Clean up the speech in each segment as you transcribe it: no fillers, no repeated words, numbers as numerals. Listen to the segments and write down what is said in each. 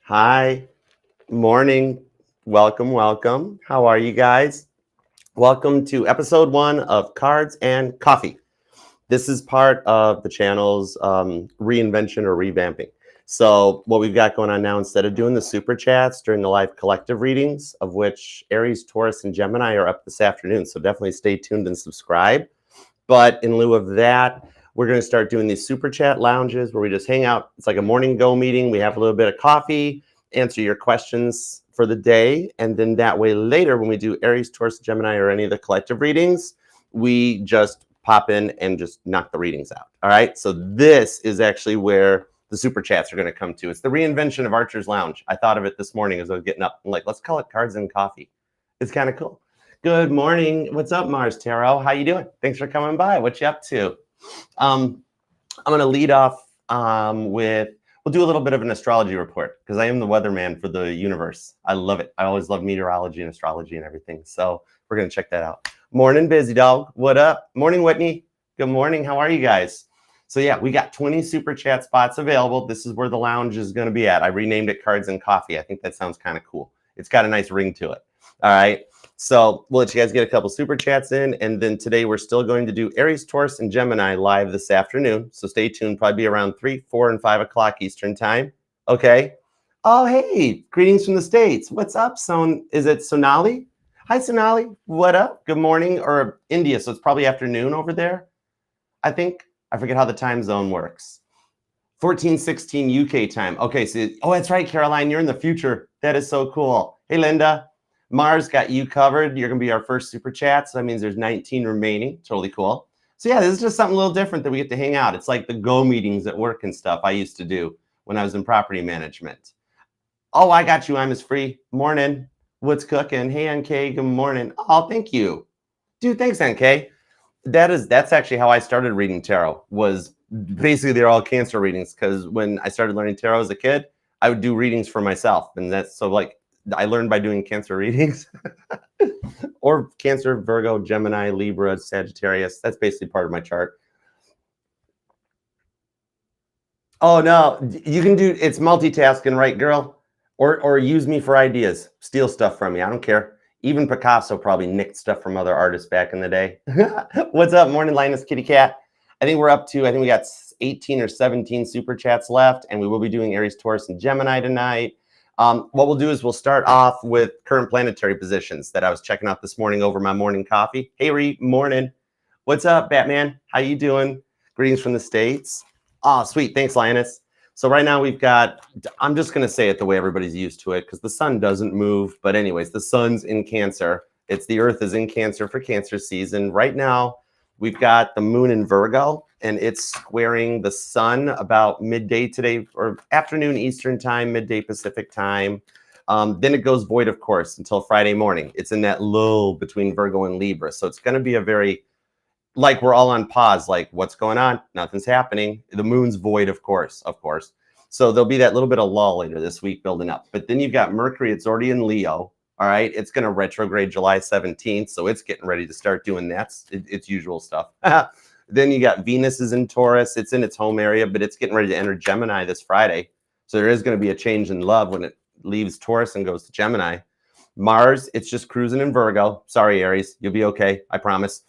Hi, morning. Welcome. How are you guys? Welcome to episode 1 of Cards and Coffee. This is part of the channel's reinvention or revamping. So what we've got going on now, instead of doing the super chats during the live collective readings, of which Aries, Taurus, and Gemini are up this afternoon, so definitely stay tuned and subscribe. But in lieu of that, we're going to start doing these super chat lounges where we just hang out. It's like a morning go meeting. We have a little bit of coffee, answer your questions for the day. And then that way later, when we do Aries, Taurus, Gemini, or any of the collective readings, we just pop in and just knock the readings out. All right. So this is actually where the super chats are going to come to. It's the reinvention of Archer's Lounge. I thought of it this morning as I was getting up. I'm like, let's call it Cards and Coffee. It's kind of cool. Good morning. What's up, Mars Tarot? How you doing? Thanks for coming by. What you up to? I'm going to lead off with, we'll do a little bit of an astrology report because I am the weatherman for the universe. I love it. I always love meteorology and astrology and everything. So we're going to check that out. Morning, Busy Dog. What up? Morning, Whitney. Good morning. How are you guys? So yeah, we got 20 super chat spots available. This is where the lounge is going to be at. I renamed it Cards and Coffee. I think that sounds kind of cool. It's got a nice ring to it. All right. So we'll let you guys get a couple super chats in. And then today we're still going to do Aries, Taurus, and Gemini live this afternoon. So stay tuned. Probably be around 3, 4, and 5 o'clock Eastern time. Okay. Oh, hey. Greetings from the States. What's up, Is it Sonali? Hi, Sonali. What up? Good morning. Or India. So it's probably afternoon over there, I think. I forget how the time zone works. 14:16 UK time. Okay. So, oh, that's right, Caroline. You're in the future. That is so cool. Hey, Linda. Mars got you covered. You're going to be our first super chat. So that means there's 19 remaining. Totally cool. So yeah, this is just something a little different that we get to hang out. It's like the go meetings at work and stuff I used to do when I was in property management. Oh, I got you. I'm as free. Morning. What's cooking? Hey, NK. Good morning. Oh, thank you. Dude, thanks, NK. That's actually how I started reading tarot. Was basically they're all Cancer readings because when I started learning tarot as a kid, I would do readings for myself. And that's so like I learned by doing Cancer readings or Cancer, Virgo, Gemini, Libra, Sagittarius. That's basically part of my chart. Oh, no, you can do it's multitasking, right, girl? Or use me for ideas. Steal stuff from me. I don't care. Even Picasso probably nicked stuff from other artists back in the day. What's up? Morning, Linus Kitty Cat. I think we got 18 or 17 super chats left, and we will be doing Aries, Taurus, and Gemini tonight. What we'll do is we'll start off with current planetary positions that I was checking out this morning over my morning coffee. Hey, Ree, morning. What's up, Batman? How you doing? Greetings from the States. Oh, sweet. Thanks, Linus. So right now we've got, I'm just going to say it the way everybody's used to it because the sun doesn't move. But anyways, the sun's in Cancer. The Earth is in Cancer for Cancer season. Right now, we've got the moon in Virgo, and it's squaring the sun about midday today, or afternoon Eastern time, midday Pacific time. Then it goes void, of course, until Friday morning. It's in that lull between Virgo and Libra. So it's going to be a very, like we're all on pause, like what's going on? Nothing's happening. The moon's void, of course. So there'll be that little bit of lull later this week building up. But then you've got Mercury. It's already in Leo. All right. It's going to retrograde July 17th. So it's getting ready to start doing that. It's usual stuff. Then you got Venus is in Taurus. It's in its home area, but it's getting ready to enter Gemini this Friday. So there is going to be a change in love when it leaves Taurus and goes to Gemini. Mars, it's just cruising in Virgo. Sorry, Aries. You'll be okay. I promise.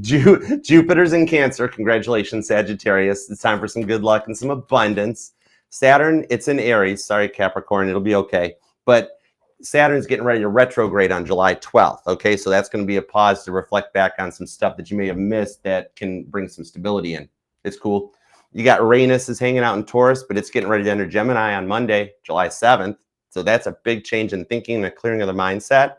Jupiter's in Cancer. Congratulations, Sagittarius. It's time for some good luck and some abundance. Saturn, it's in Aries. Sorry, Capricorn. It'll be okay. But Saturn's getting ready to retrograde on July 12th. Okay, so that's going to be a pause to reflect back on some stuff that you may have missed that can bring some stability in. It's cool. You got Uranus is hanging out in Taurus, but it's getting ready to enter Gemini on Monday, July 7th. So that's a big change in thinking and a clearing of the mindset.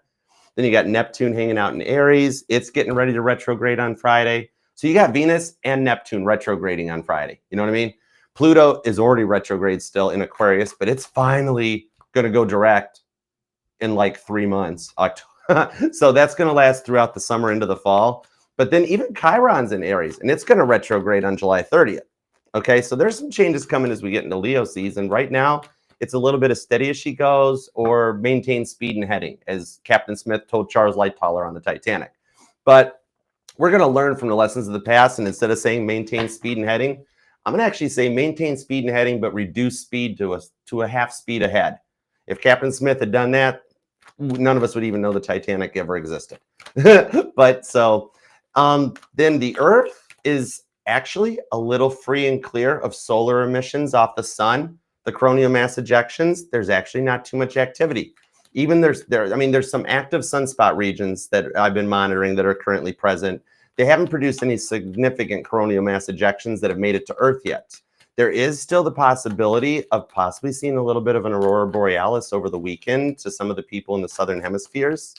Then you got Neptune hanging out in Aries. It's getting ready to retrograde on Friday. So you got Venus and Neptune retrograding on Friday. You know what I mean? Pluto is already retrograde still in Aquarius, but it's finally going to go direct in like 3 months. So that's going to last throughout the summer into the fall. But then even Chiron's in Aries, and it's going to retrograde on July 30th. Okay, so there's some changes coming as we get into Leo season. Right now, it's a little bit of steady as she goes or maintain speed and heading, as Captain Smith told Charles Lightoller on the Titanic. But we're going to learn from the lessons of the past, and instead of saying maintain speed and heading, I'm going to actually say maintain speed and heading, but reduce speed to a half speed ahead. If Captain Smith had done that, none of us would even know the Titanic ever existed. But so then the Earth is actually a little free and clear of solar emissions off the sun. The coronal mass ejections, there's actually not too much activity. Even there's some active sunspot regions that I've been monitoring that are currently present. They haven't produced any significant coronal mass ejections that have made it to Earth yet. There is still the possibility of possibly seeing a little bit of an aurora borealis over the weekend to some of the people in the southern hemispheres.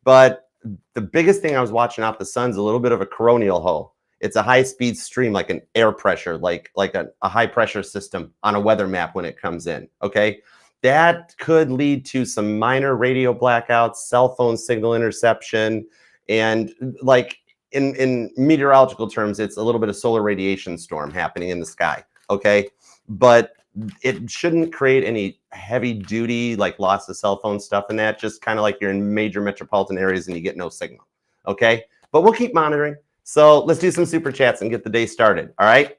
But the biggest thing I was watching off the sun's a little bit of a coronal hole. It's a high-speed stream, like an air pressure, like a high-pressure system on a weather map when it comes in, okay? That could lead to some minor radio blackouts, cell phone signal interception, and like in meteorological terms, it's a little bit of solar radiation storm happening in the sky, okay? But it shouldn't create any heavy duty, like loss of cell phone stuff and that, just kind of like you're in major metropolitan areas and you get no signal, okay? But we'll keep monitoring. So let's do some super chats and get the day started, all right?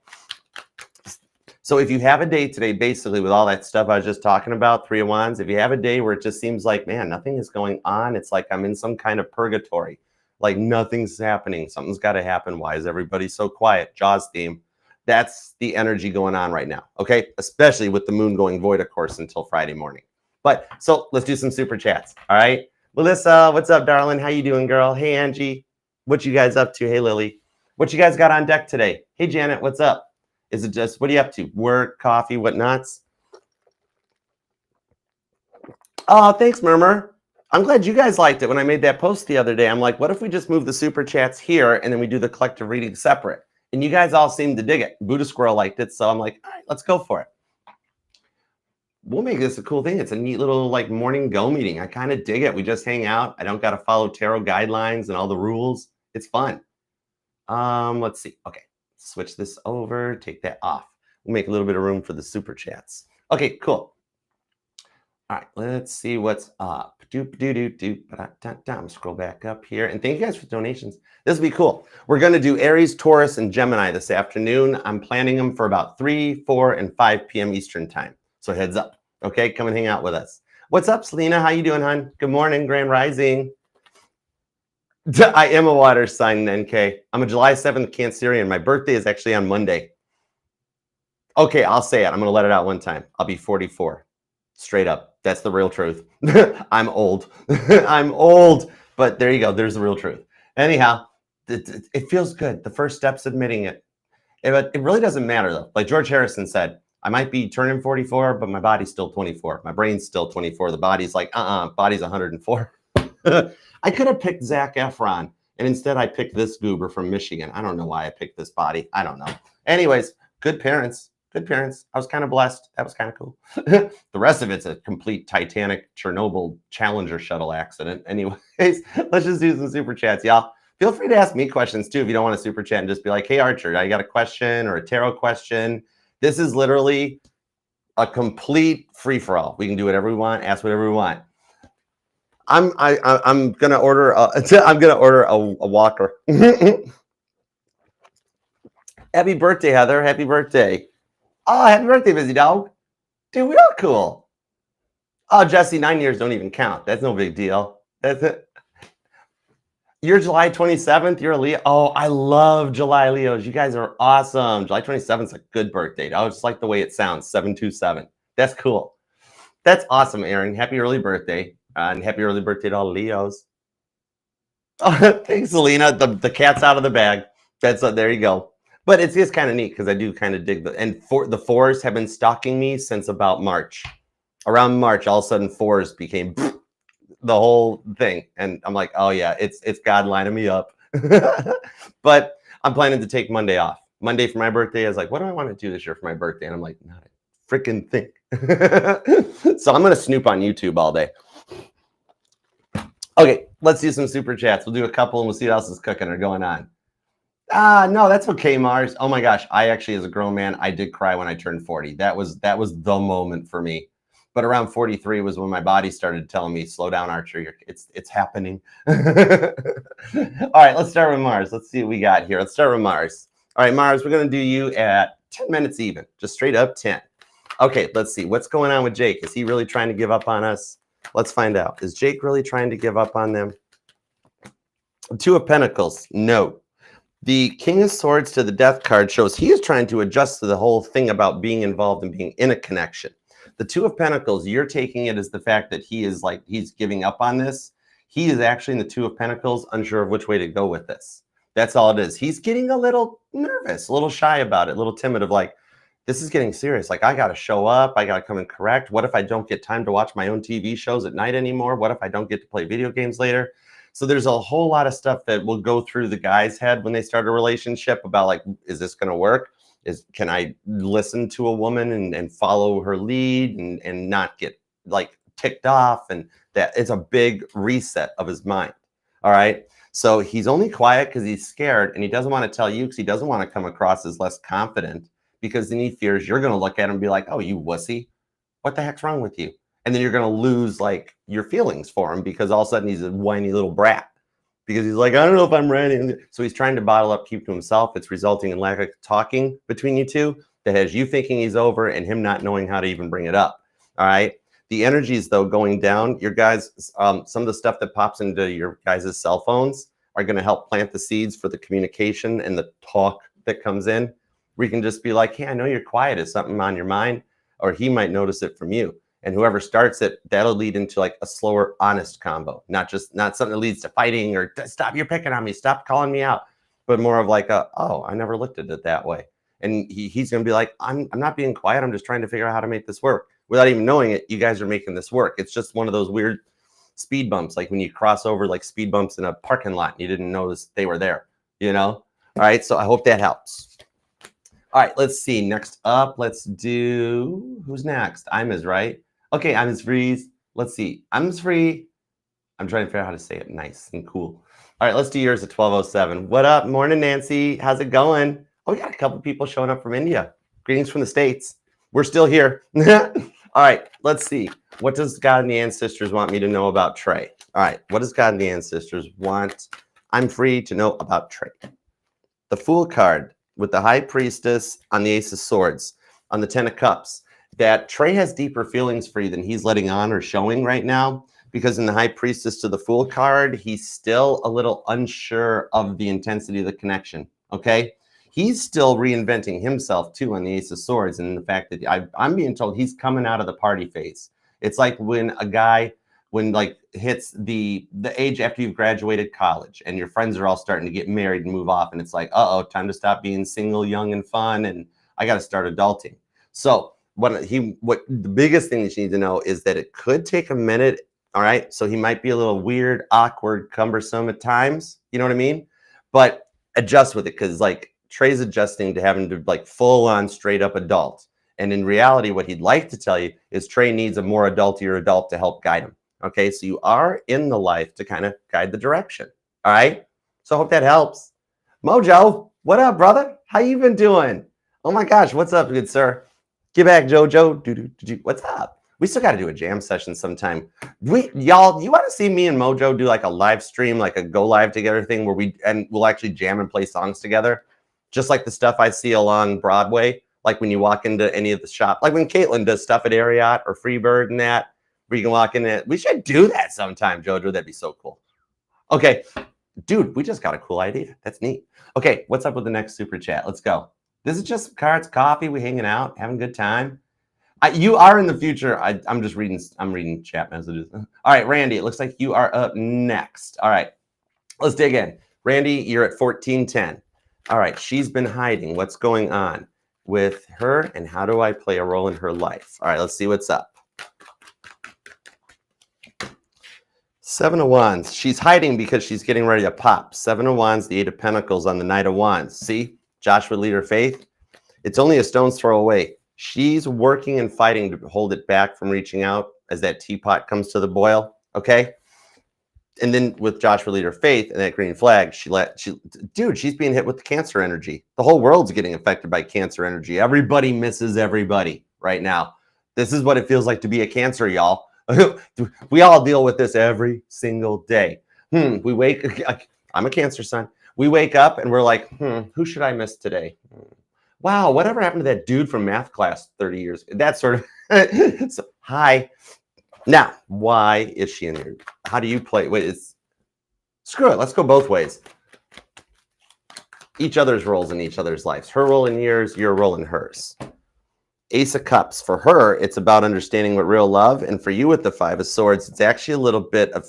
So if you have a day today, basically with all that stuff I was just talking about, Three of Wands, if you have a day where it just seems like, man, nothing is going on, it's like I'm in some kind of purgatory, like nothing's happening, something's got to happen, why is everybody so quiet? Jaws theme. That's the energy going on right now, okay? Especially with the moon going void, of course, until Friday morning. But so let's do some super chats, all right? Melissa, what's up, darling? How you doing, girl? Hey, Angie, what you guys up to? Hey, Lily, what you guys got on deck today? Hey, Janet, what's up? Is it just, what are you up to? Work, coffee, whatnots? Oh, thanks, Murmur. I'm glad you guys liked it when I made that post the other day. I'm like, what if we just move the super chats here and then we do the collective reading separate? And you guys all seemed to dig it. Buddha Squirrel liked it, so I'm like, all right, let's go for it. We'll make this a cool thing. It's a neat little like morning go meeting. I kind of dig it. We just hang out. I don't got to follow tarot guidelines and all the rules. It's fun. Let's see. Okay. Switch this over, take that off. We'll make a little bit of room for the super chats. Okay, cool. All right, let's see what's up. Scroll back up here. And thank you guys for donations. This will be cool. We're going to do Aries, Taurus, and Gemini this afternoon. I'm planning them for about 3, 4, and 5 p.m. Eastern time. So heads up. Okay, come and hang out with us. What's up, Selena? How you doing, hon? Good morning, Grand Rising. I am a water sign, NK. I'm a July 7th Cancerian. My birthday is actually on Monday. Okay, I'll say it. I'm going to let it out one time. I'll be 44. Straight up. That's the real truth. I'm old. I'm old. But there you go. There's the real truth. Anyhow, it feels good. The first step's admitting it. It really doesn't matter, though. Like George Harrison said, I might be turning 44, but my body's still 24. My brain's still 24. The body's like, body's 104. I could have picked Zac Efron, and instead I picked this goober from Michigan. I don't know why I picked this body. I don't know. Anyways, good parents. Good parents. I was kind of blessed. That was kind of cool. The rest of it's a complete Titanic, Chernobyl, Challenger shuttle accident. Anyways, let's just do some super chats, y'all. Feel free to ask me questions, too, if you don't want to super chat and just be like, hey, Archer, I got a question or a tarot question. This is literally a complete free-for-all. We can do whatever we want, ask whatever we want. I'm gonna order a walker. Happy birthday, Heather. Happy birthday. Oh, happy birthday, Busy Dog. Dude, we are cool. Oh, Jesse, 9 years don't even count. That's no big deal. That's it. You're July 27th. You're a Leo. Oh, I love July Leos. You guys are awesome. July 27th is a good birthday. I just like the way it sounds. 727. That's cool. That's awesome, Aaron. Happy early birthday. And happy early birthday to all Leos. Oh, thanks, Selena. The cat's out of the bag. That's there you go. But it's just kind of neat because I do kind of dig the fours have been stalking me since about March. Around March, all of a sudden fours became the whole thing, and I'm like, oh yeah, it's God lining me up. But I'm planning to take Monday off. Monday for my birthday. I was like, what do I want to do this year for my birthday? And I'm like, not a freaking thing. So I'm gonna snoop on YouTube all day. Okay, let's do some super chats. We'll do a couple and we'll see what else is cooking or going on. No, that's okay, Mars. Oh my gosh, I actually, as a grown man, I did cry when I turned 40. That was the moment for me. But around 43 was when my body started telling me, slow down, Archer. It's happening. All right, let's start with Mars. Let's see what we got here. Let's start with Mars. All right, Mars, we're going to do you at 10 minutes even, just straight up 10. Okay, let's see. What's going on with Jake? Is he really trying to give up on us? Let's find out. Is Jake really trying to give up on them? Two of Pentacles, no. The King of Swords to the Death card shows he is trying to adjust to the whole thing about being involved and being in a connection. The Two of Pentacles, you're taking it as the fact that he is like, he's giving up on this. He is actually in the Two of Pentacles, unsure of which way to go with this. That's all it is. He's getting a little nervous, a little shy about it, a little timid of like, this is getting serious. Like, I got to show up. I got to come and correct. What if I don't get time to watch my own TV shows at night anymore? What if I don't get to play video games later? So there's a whole lot of stuff that will go through the guy's head when they start a relationship about like, is this going to work? Can I listen to a woman and follow her lead and not get like ticked off? And that it's a big reset of his mind. All right. So he's only quiet because he's scared and he doesn't want to tell you because he doesn't want to come across as less confident, because then he fears you're going to look at him and be like, oh, you wussy. What the heck's wrong with you? And then you're going to lose like your feelings for him because all of a sudden he's a whiny little brat because he's like, I don't know if I'm ready. So he's trying to bottle up, keep to himself. It's resulting in lack of talking between you two that has you thinking he's over and him not knowing how to even bring it up. All right. The energies, though, going down, your guys, some of the stuff that pops into your guys' cell phones are going to help plant the seeds for the communication and the talk that comes in. Where you can just be like, hey, I know you're quiet. Is something on your mind? Or he might notice it from you. And whoever starts it, that'll lead into like a slower, honest combo. Not something that leads to fighting or stop, you're picking on me, stop calling me out. But more of like, oh, I never looked at it that way. And he's going to be like, I'm not being quiet. I'm just trying to figure out how to make this work. Without even knowing it, you guys are making this work. It's just one of those weird speed bumps. Like when you cross over like speed bumps in a parking lot and you didn't notice they were there, you know? All right. So I hope that helps. All right. Let's see. Next up, let's do, who's next? Ima's right. Okay. Ima's Freeze. Let's see. Ima's free. I'm trying to figure out how to say it nice and cool. All right. Let's do yours at 12:07. What up? Morning, Nancy. How's it going? Oh, we got a couple people showing up from India. Greetings from the States. We're still here. All right, let's see. What does God and the ancestors want me to know about Trey? All right, what does God and the ancestors want? I'm free to know about Trey. The Fool card with the High Priestess on the Ace of Swords, on the 10 of Cups, that Trey has deeper feelings for you than he's letting on or showing right now, because in the High Priestess to the Fool card, he's still a little unsure of the intensity of the connection, okay? He's still reinventing himself too on the Ace of Swords, and the fact that I'm being told he's coming out of the party phase. It's like when a guy, like hits the age after you've graduated college and your friends are all starting to get married and move off, and it's like, time to stop being single, young, and fun, and I got to start adulting. So what the biggest thing that you need to know is that it could take a minute. All right, so he might be a little weird, awkward, cumbersome at times. You know what I mean? But adjust with it, because like, Trey's adjusting to having to like full on straight up adult. And in reality, what he'd like to tell you is Trey needs a more adultier adult to help guide him. Okay. So you are in the life to kind of guide the direction. All right. So I hope that helps. Mojo, what up, brother? How you been doing? Oh my gosh. What's up, good sir? Get back, Jojo. What's up? We still got to do a jam session sometime. Y'all, you want to see me and Mojo do like a live stream, like a go live together thing where we'll actually jam and play songs together? Just like the stuff I see along Broadway, like when you walk into any of the shop, like when Caitlin does stuff at Ariat or Freebird and that, where you can walk in it. We should do that sometime, Jojo. That'd be so cool. Okay, dude, we just got a cool idea. That's neat. Okay, what's up with the next super chat? Let's go. This is just cards, coffee. We hanging out, having a good time. You are in the future. I'm reading chat messages. All right, Randy, it looks like you are up next. All right, let's dig in. Randy, you're at 1410. All right, she's been hiding. What's going on with her, and how do I play a role in her life? All right, let's see what's up. 7 of Wands. She's hiding because she's getting ready to pop. 7 of Wands, the 8 of Pentacles on the Knight of Wands. See, Joshua, lead her faith. It's only a stone's throw away. She's working and fighting to hold it back from reaching out as that teapot comes to the boil, okay? And then with Joshua leader faith and that green flag, she's being hit with the Cancer energy. The whole world's getting affected by Cancer energy. Everybody misses everybody right now. This is what it feels like to be a Cancer, y'all. We all deal with this every single day. I'm a Cancer son. We wake up and we're like, who should I miss today? Wow, whatever happened to that dude from math class 30 years ago? That sort of. So, hi. Now, why is she in here? How do you play? Wait, screw it. Let's go both ways. Each other's roles in each other's lives. Her role in yours, your role in hers. Ace of Cups. For her, it's about understanding what real love. And for you with the Five of Swords, it's actually a little bit of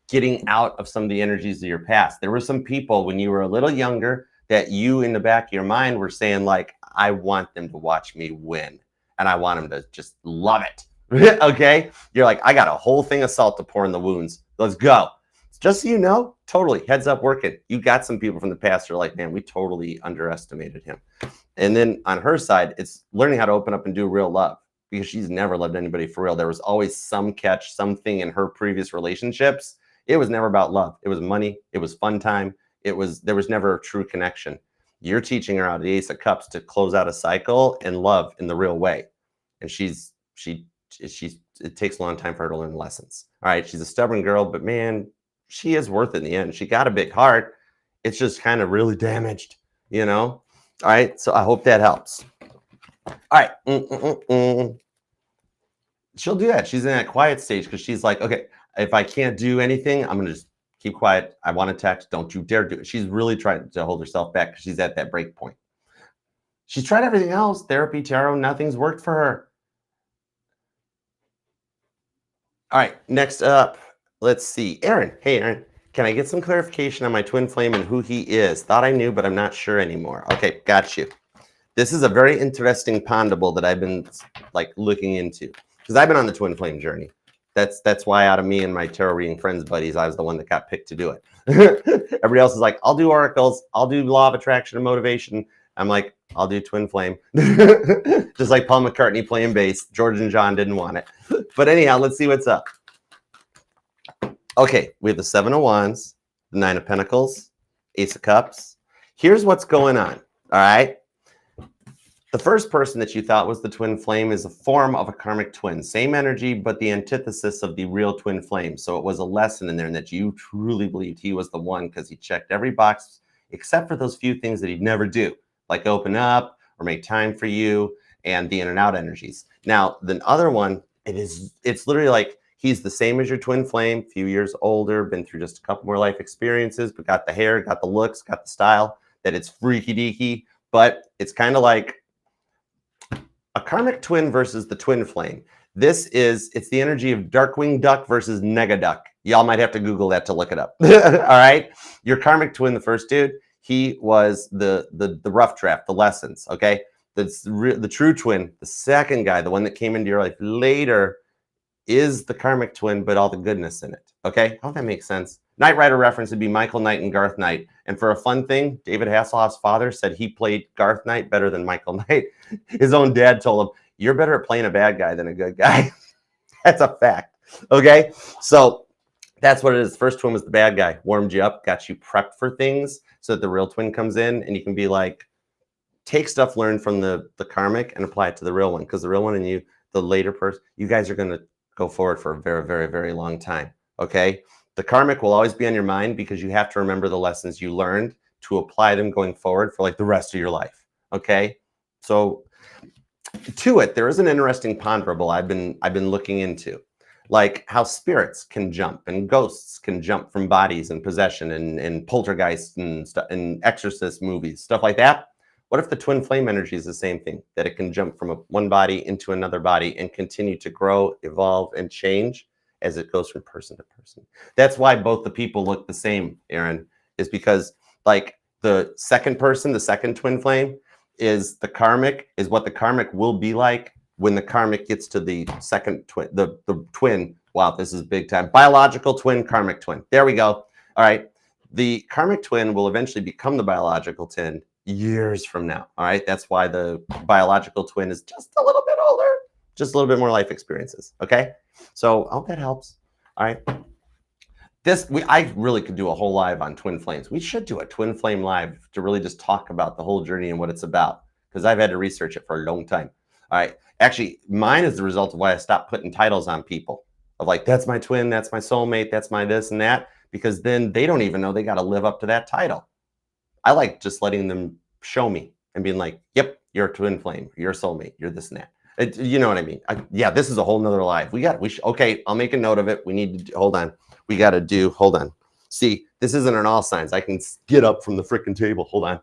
getting out of some of the energies of your past. There were some people when you were a little younger that you in the back of your mind were saying like, I want them to watch me win. And I want them to just love it. Okay? You're like, I got a whole thing of salt to pour in the wounds. Let's go. Just so you know, totally heads up working. You got some people from the past who are like, man, we totally underestimated him. And then on her side, it's learning how to open up and do real love because she's never loved anybody for real. There was always some catch, something in her previous relationships. It was never about love. It was money. It was fun time. There was never a true connection. You're teaching her out of the Ace of Cups to close out a cycle and love in the real way. And it takes a long time for her to learn lessons. All right. She's a stubborn girl, but man, she is worth it in the end. She got a big heart. It's just kind of really damaged, you know? All right. So I hope that helps. All right. She'll do that. She's in that quiet stage because she's like, okay, if I can't do anything, I'm going to just keep quiet. I want to text. Don't you dare do it. She's really trying to hold herself back because she's at that break point. She's tried everything else. Therapy, tarot, nothing's worked for her. All right. Next up, let's see. Aaron. Hey, Aaron. Can I get some clarification on my twin flame and who he is? Thought I knew, but I'm not sure anymore. Okay, got you. This is a very interesting pondable that I've been like looking into because I've been on the twin flame journey. That's why out of me and my tarot reading friends buddies, I was the one that got picked to do it. Everybody else is like, I'll do oracles, I'll do law of attraction and motivation. I'm like, I'll do twin flame. Just like Paul McCartney playing bass. George and John didn't want it. But anyhow, let's see what's up. Okay, we have the Seven of Wands, the Nine of Pentacles, Ace of Cups. Here's what's going on, all right? The first person that you thought was the twin flame is a form of a karmic twin. Same energy, but the antithesis of the real twin flame. So it was a lesson in there and that you truly believed he was the one because he checked every box except for those few things that he'd never do, like open up or make time for you and the in and out energies. Now, the other one, it's literally like, he's the same as your twin flame, few years older, been through just a couple more life experiences, but got the hair, got the looks, got the style, that it's freaky deaky, but it's kind of like a karmic twin versus the twin flame. It's the energy of Darkwing Duck versus Negaduck. Y'all might have to Google that to look it up. All right. Your karmic twin, the first dude, he was the rough draft, the lessons. Okay. The true twin, the second guy, the one that came into your life later, is the karmic twin, but all the goodness in it. Okay, I hope that makes sense. Knight Rider reference would be Michael Knight and Garth Knight. And for a fun thing, David Hasselhoff's father said he played Garth Knight better than Michael Knight. His own dad told him, you're better at playing a bad guy than a good guy. That's a fact. Okay, so that's what it is. First twin was the bad guy, warmed you up, got you prepped for things so that the real twin comes in and you can be like, take stuff learned from the karmic and apply it to the real one. Because the real one and you, the later person, you guys are going to go forward for a very, very, very long time. Okay. The karmic will always be on your mind because you have to remember the lessons you learned to apply them going forward for like the rest of your life. Okay. So to it, there is an interesting ponderable I've been looking into, like how spirits can jump and ghosts can jump from bodies and possession and poltergeists and stuff and exorcist movies, stuff like that. What if the twin flame energy is the same thing, that it can jump from one body into another body and continue to grow, evolve, and change as it goes from person to person? That's why both the people look the same, Aaron, is because like the second person, the second twin flame is the karmic, is what the karmic will be like when the karmic gets to the second twin, the twin. Wow, this is big time. Biological twin, karmic twin. There we go. All right. The karmic twin will eventually become the biological twin years from now. All right. That's why the biological twin is just a little bit older, just a little bit more life experiences. Okay. So I hope that helps. All right. I really could do a whole live on twin flames. We should do a twin flame live to really just talk about the whole journey and what it's about, because I've had to research it for a long time. All right. Actually, mine is the result of why I stopped putting titles on people of like, that's my twin, that's my soulmate, that's my this and that, because then they don't even know they got to live up to that title. I like just letting them show me and being like, yep, You're a twin flame. You're a soulmate. You're this and that. You know what I mean? Yeah, this is a whole nother life. Okay, I'll make a note of it. We need to, hold on. We got to do, hold on. See, this isn't an all signs. I can get up from the freaking table. Hold on.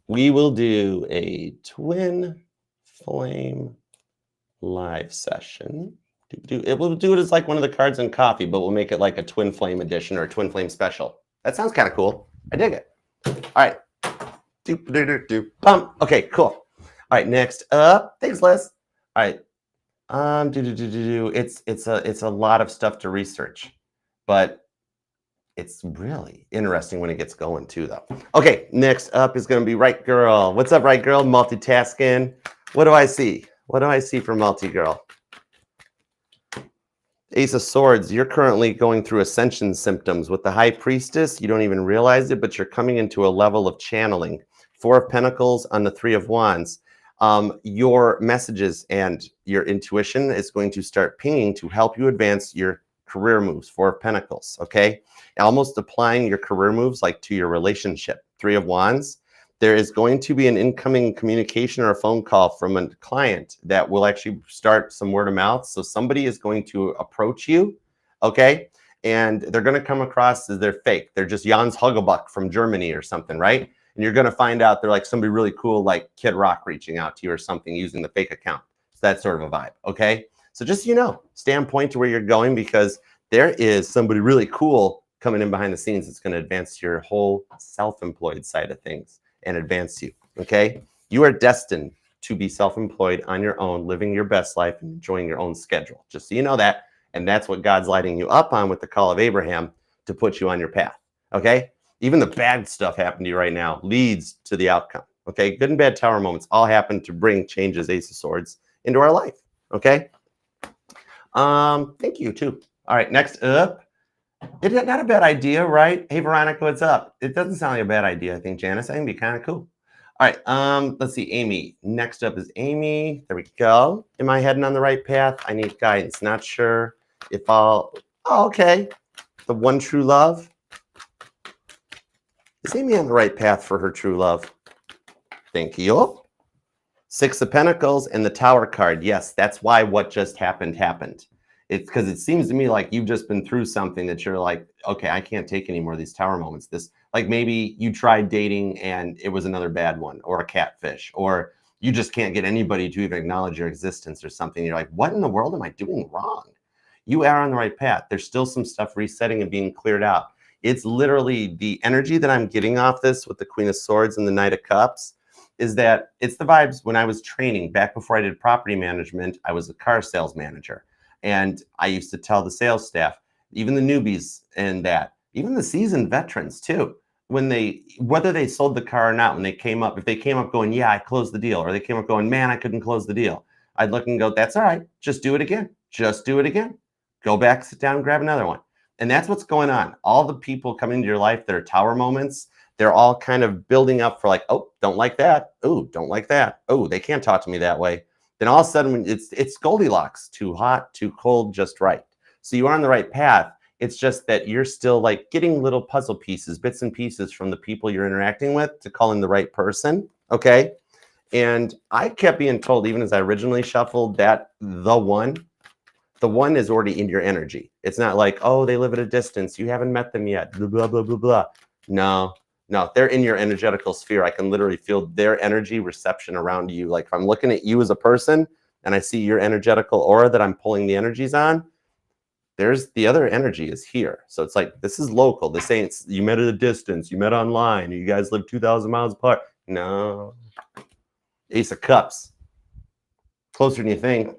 We will do a twin flame live session. We'll do it as like one of the cards in coffee, but we'll make it like a twin flame edition or a twin flame special. That sounds kind of cool. I dig it. All right. Okay, cool. All right, next up. Thanks, Liz. All right. It's a lot of stuff to research, but it's really interesting when it gets going too, though. Okay, next up is going to be Right Girl. What's up, Right Girl? Multitasking. What do I see? What do I see for Multi Girl? Ace of Swords. You're currently going through ascension symptoms with the High Priestess. You don't even realize it, but you're coming into a level of channeling. Four of Pentacles on the Three of Wands. Your messages and your intuition is going to start pinging to help you advance your career moves. Four of Pentacles, okay? Almost applying your career moves like to your relationship. Three of Wands. There is going to be an incoming communication or a phone call from a client that will actually start some word of mouth. So somebody is going to approach you, okay? And they're going to come across as they're fake. They're just Jans Hugelbuck from Germany or something, right? And you're going to find out they're like somebody really cool, like Kid Rock reaching out to you or something using the fake account. So that's sort of a vibe, okay? So just, stay on point to where you're going, because there is somebody really cool coming in behind the scenes that's going to advance your whole self-employed side of things and advance you, okay? You are destined to be self-employed on your own, living your best life and enjoying your own schedule. Just so you know that. And that's what God's lighting you up on with the call of Abraham to put you on your path, okay? Even the bad stuff happening to you right now leads to the outcome, okay? Good and bad tower moments all happen to bring changes, Ace of Swords, into our life, okay? Thank you, too. All right, next up. It's not a bad idea, right? Hey, Veronica, what's up? It doesn't sound like a bad idea, I think, Janice. I think it'd be kind of cool. All right, let's see, Amy. Next up is Amy. There we go. Am I heading on the right path? I need guidance. Not sure if I'll... Oh, okay. The one true love. Is Amy on the right path for her true love? Thank you. Six of Pentacles and the Tower card. Yes, that's why what just happened. It's because it seems to me like you've just been through something that you're like, okay, I can't take any more of these tower moments. Like maybe you tried dating and it was another bad one, or a catfish, or you just can't get anybody to even acknowledge your existence or something. You're like, what in the world am I doing wrong? You are on the right path. There's still some stuff resetting and being cleared out. It's literally the energy that I'm getting off this with the Queen of Swords and the Knight of Cups is that it's the vibes. When I was training back before I did property management, I was a car sales manager. And I used to tell the sales staff, even the newbies and that, even the seasoned veterans too, whether they sold the car or not, when they came up, if they came up going, yeah, I closed the deal, or they came up going, man, I couldn't close the deal, I'd look and go, that's all right. Just do it again. Just do it again. Go back, sit down, grab another one. And that's what's going on. All the people coming into your life that are tower moments, they're all kind of building up for like, oh, don't like that. Oh, don't like that. Oh, they can't talk to me that way. Then all of a sudden it's Goldilocks, too hot, too cold, just right. So you are on the right path. It's just that you're still like getting little puzzle pieces, bits and pieces from the people you're interacting with to call in the right person, okay? And I kept being told, even as I originally shuffled, that the one is already in your energy. It's not like, oh, they live at a distance, you haven't met them yet, blah, blah, blah, blah, blah. No, they're in your energetical sphere. I can literally feel their energy reception around you. Like if I'm looking at you as a person and I see your energetical aura that I'm pulling the energies on, there's the other energy is here. So it's like, this is local. This ain't, you met at a distance, you met online, you guys live 2,000 miles apart. No. Ace of Cups. Closer than you think.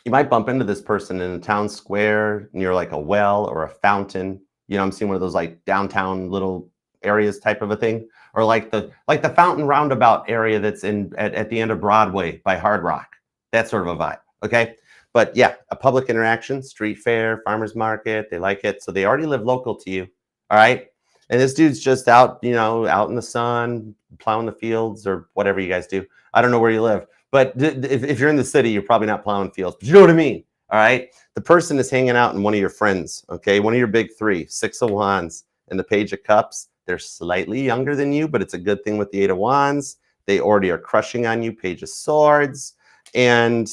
You might bump into this person in a town square near like a well or a fountain. You know, I'm seeing one of those like downtown little areas type of a thing, or like the fountain roundabout area that's at the end of Broadway by Hard Rock. That sort of a vibe, okay? But yeah, a public interaction, street fair, farmer's market, they like it. So they already live local to you, all right? And this dude's just out, out in the sun, plowing the fields or whatever you guys do. I don't know where you live, but if you're in the city, you're probably not plowing fields, but you know what I mean, all right? The person is hanging out in one of your friends, okay? One of your big three, Six of Wands and the Page of Cups. They're slightly younger than you, but it's a good thing with the Eight of Wands. They already are crushing on you, Page of Swords. And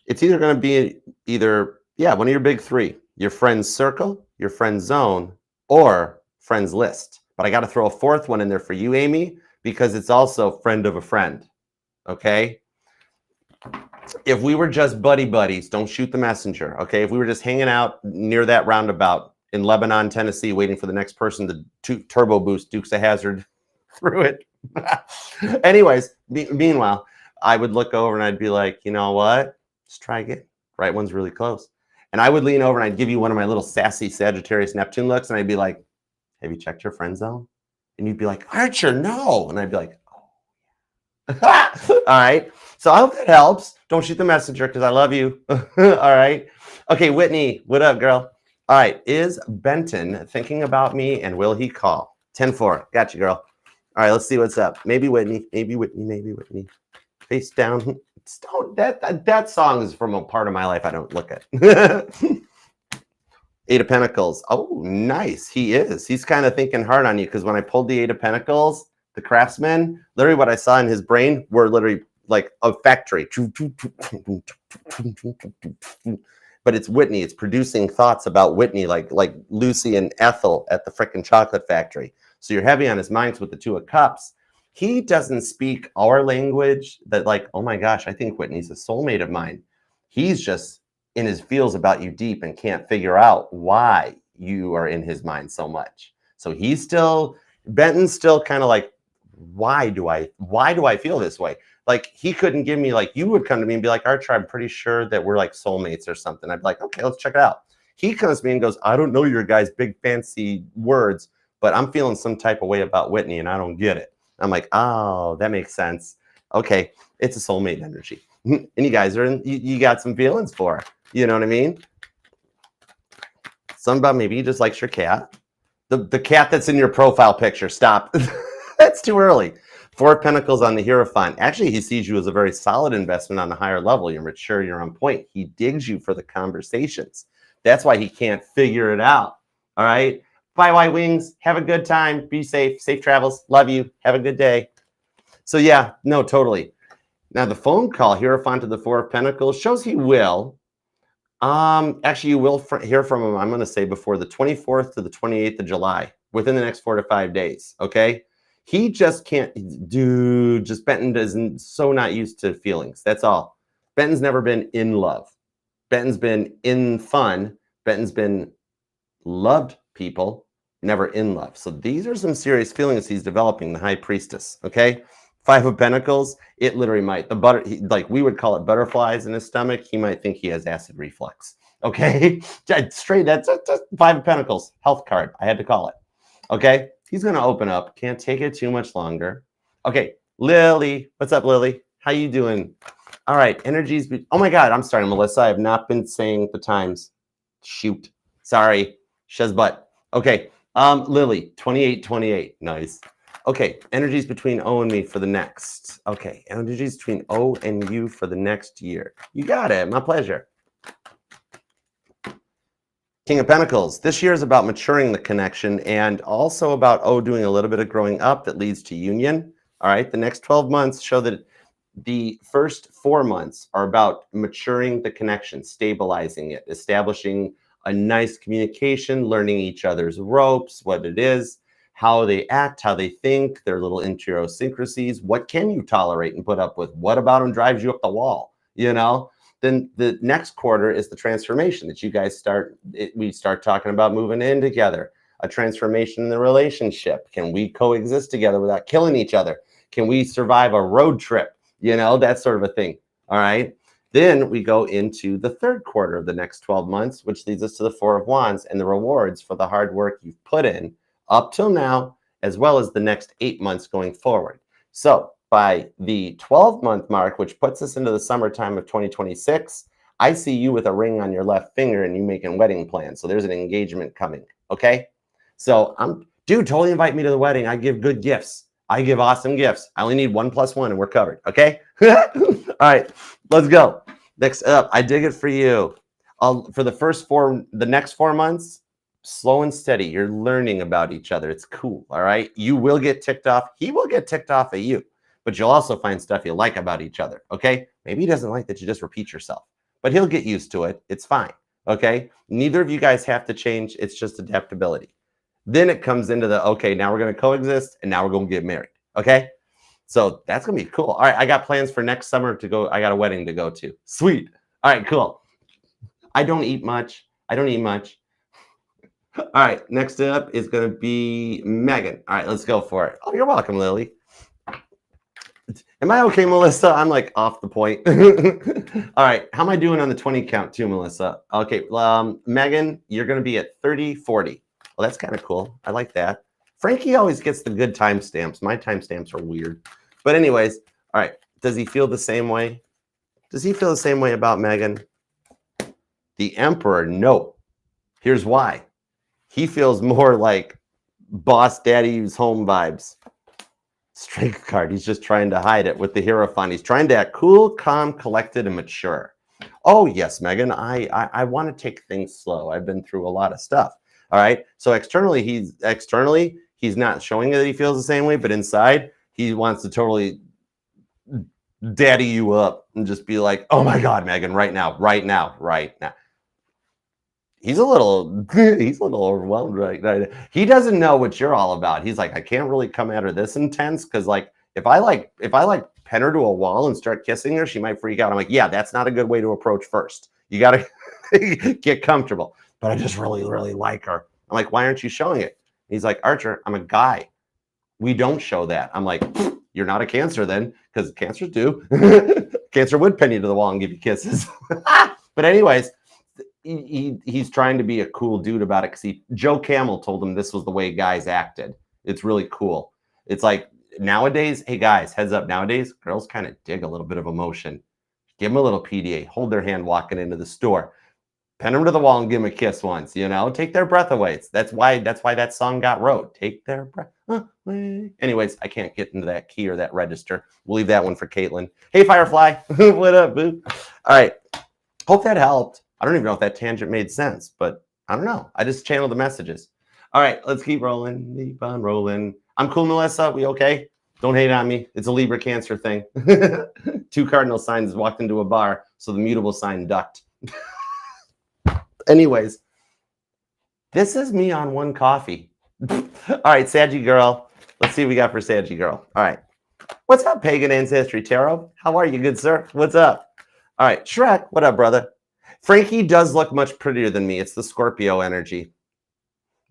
it's either going to be one of your big three, your friend's circle, your friend's zone, or friend's list. But I got to throw a fourth one in there for you, Amy, because it's also friend of a friend. Okay? If we were just buddies, don't shoot the messenger. Okay? If we were just hanging out near that roundabout in Lebanon, Tennessee, waiting for the next person to turbo boost Dukes of Hazzard through it. Anyways, meanwhile, I would look over and I'd be like, you know what? Let's try again. Right one's really close. And I would lean over and I'd give you one of my little sassy Sagittarius Neptune looks. And I'd be like, have you checked your friend zone? And you'd be like, Archer, no. And I'd be like, oh. All right. So I hope that helps. Don't shoot the messenger because I love you. All right. Okay, Whitney, what up, girl? All right. Is Benton thinking about me and will he call? 10-4. Got you, girl. All right, let's see what's up. Maybe Whitney. Face down. That song is from a part of my life I don't look at. Eight of Pentacles. Oh, nice. He is. He's kind of thinking hard on you because when I pulled the Eight of Pentacles, the craftsman, literally what I saw in his brain were literally like a factory. But it's Whitney. It's producing thoughts about Whitney, like Lucy and Ethel at the frickin' chocolate factory. So you're heavy on his minds with the Two of Cups. He doesn't speak our language that like, oh my gosh, I think Whitney's a soulmate of mine. He's just in his feels about you deep and can't figure out why you are in his mind so much. So Benton's still kind of like, why do I feel this way? Like he couldn't give me like, you would come to me and be like, Archer, I'm pretty sure that we're like soulmates or something. I'd be like, okay, let's check it out. He comes to me and goes, I don't know your guys' big fancy words, but I'm feeling some type of way about Whitney and I don't get it. I'm like, oh, that makes sense. Okay, it's a soulmate energy. And you guys are you got some feelings for her. You know what I mean? Something about maybe he just likes your cat. The cat that's in your profile picture. Stop. That's too early. Four of Pentacles on the Hierophant. Actually, he sees you as a very solid investment on a higher level. You're mature, you're on point. He digs you for the conversations. That's why he can't figure it out. All right? Bye, White Wings. Have a good time. Be safe. Safe travels. Love you. Have a good day. So yeah, no, totally. Now the phone call, Hierophant to the Four of Pentacles, shows he will. Actually, you will hear from him, I'm going to say, before the 24th to the 28th of July, within the next 4 to 5 days, okay? He just can't, Benton isn't so not used to feelings. That's all. Benton's never been in love. Benton's been in fun. Benton's been loved people, never in love. So these are some serious feelings he's developing, the High Priestess, okay? Five of Pentacles, it literally might, like we would call it butterflies in his stomach. He might think he has acid reflux, okay? Straight, that's Five of Pentacles, health card. I had to call it, okay? He's going to open up. Can't take it too much longer. Okay, Lily. What's up, Lily? How you doing? All right, energies. Oh, my God. I'm sorry, Melissa. I have not been saying the times. Shoot. Sorry. Shezbutt. Okay, Lily, 2828. Nice. Okay, energies between O and me for the next. Okay, energies between O and you for the next year. You got it. My pleasure. King of Pentacles. This year is about maturing the connection and also about doing a little bit of growing up that leads to union. All right. The next 12 months show that the first 4 months are about maturing the connection, stabilizing it, establishing a nice communication, learning each other's ropes, what it is, how they act, how they think, their little idiosyncrasies. What can you tolerate and put up with? What about them drives you up the wall? You know? Then the next quarter is the transformation that you guys we start talking about moving in together, a transformation in the relationship. Can we coexist together without killing each other? Can we survive a road trip? You know, that sort of a thing. All right. Then we go into the third quarter of the next 12 months, which leads us to the Four of Wands and the rewards for the hard work you've put in up till now, as well as the next 8 months going forward. So by the 12-month mark, which puts us into the summertime of 2026, I see you with a ring on your left finger and you making wedding plans. So there's an engagement coming, okay? So dude, totally invite me to the wedding. I give good gifts. I give awesome gifts. I only need 1 + 1 and we're covered, okay? All right, let's go. Next up, I dig it for you. For the next 4 months, slow and steady. You're learning about each other. It's cool. All right. You will get ticked off. He will get ticked off at you, but you'll also find stuff you like about each other. Okay. Maybe he doesn't like that you just repeat yourself, but he'll get used to it. It's fine. Okay. Neither of you guys have to change. It's just adaptability. Then it comes into the, okay, now we're going to coexist and now we're going to get married. Okay. So that's going to be cool. All right. I got plans for next summer to go. I got a wedding to go to. Sweet. All right, cool. I don't eat much. All right, next up is going to be Megan. All right, let's go for it. Oh, you're welcome, Lily. Am I okay, Melissa? I'm like off the point. All right, how am I doing on the 20 count too, Melissa? Okay, Megan, you're going to be at 30:40. Well, that's kind of cool. I like that. Frankie always gets the good timestamps. My timestamps are weird. But anyways, all right, does he feel the same way? Does he feel the same way about Megan? The Emperor, no. Here's why. He feels more like boss daddy's home vibes. Strength card. He's just trying to hide it with the Hierophant. He's trying to act cool, calm, collected, and mature. Oh, yes, Megan, I want to take things slow. I've been through a lot of stuff. All right. So externally, he's not showing that he feels the same way, but inside, he wants to totally daddy you up and just be like, oh my God, Megan, right now. He's a little overwhelmed right now. He doesn't know what you're all about. He's like, I can't really come at her this intense because like if I pen her to a wall and start kissing her, she might freak out. I'm like, yeah, that's not a good way to approach first. You gotta get comfortable. But I just really, really like her. I'm like, why aren't you showing it? He's like, Archer, I'm a guy. We don't show that. I'm like, you're not a Cancer then, because Cancers do. Cancer would pin you to the wall and give you kisses. But anyways, he's trying to be a cool dude about it because Joe Camel told him this was the way guys acted. It's really cool. It's like nowadays, hey guys, heads up, nowadays, girls kind of dig a little bit of emotion. Give them a little PDA, hold their hand walking into the store, pin them to the wall and give them a kiss once, you know, take their breath away. That's why that song got wrote. Take their breath away. Anyways, I can't get into that key or that register. We'll leave that one for Caitlin. Hey, Firefly. What up, boo? All right. Hope that helped. I don't even know if that tangent made sense, but I don't know. I just channeled the messages. All right, let's keep rolling. Keep on rolling. I'm cool, Melissa. We okay? Don't hate on me. It's a Libra Cancer thing. 2 cardinal signs walked into a bar, so the mutable sign ducked. Anyways, this is me on 1 coffee. All right, Saggy girl. Let's see what we got for Saggy girl. All right. What's up, Pagan Ancestry Tarot? How are you, good sir? What's up? All right, Shrek. What up, brother? Frankie does look much prettier than me. It's the Scorpio energy.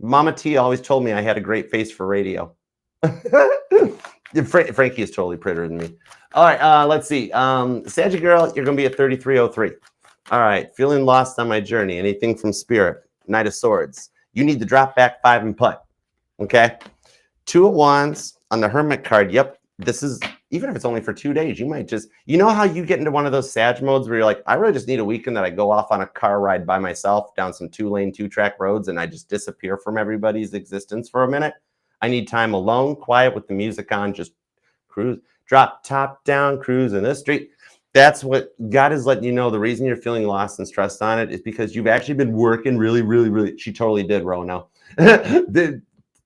Mama T always told me I had a great face for radio. Frankie is totally prettier than me. All right, let's see. Saggy girl, you're going to be at 3303. All right, feeling lost on my journey. Anything from Spirit. Knight of Swords. You need to drop back 5 and putt. Okay? 2 of Wands on the Hermit card. Yep, this is... Even if it's only for 2 days, you might just, you know how you get into one of those Sag modes where you're like, I really just need a weekend that I go off on a car ride by myself down some 2-lane, 2-track roads and I just disappear from everybody's existence for a minute. I need time alone, quiet with the music on, just cruise, drop top down, cruise in the street. That's what God is letting you know. The reason you're feeling lost and stressed on it is because you've actually been working really, really, really. She totally did, Rono.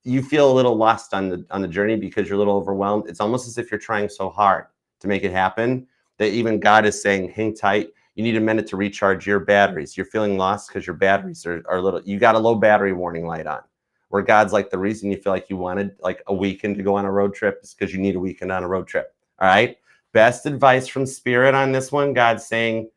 You feel a little lost on the journey because you're a little overwhelmed. It's almost as if you're trying so hard to make it happen that even God is saying, hang tight. You need a minute to recharge your batteries. You're feeling lost because your batteries are a little, you got a low battery warning light on. Where God's like, the reason you feel like you wanted like a weekend to go on a road trip is because you need a weekend on a road trip. All right. Best advice from Spirit on this one. God's saying,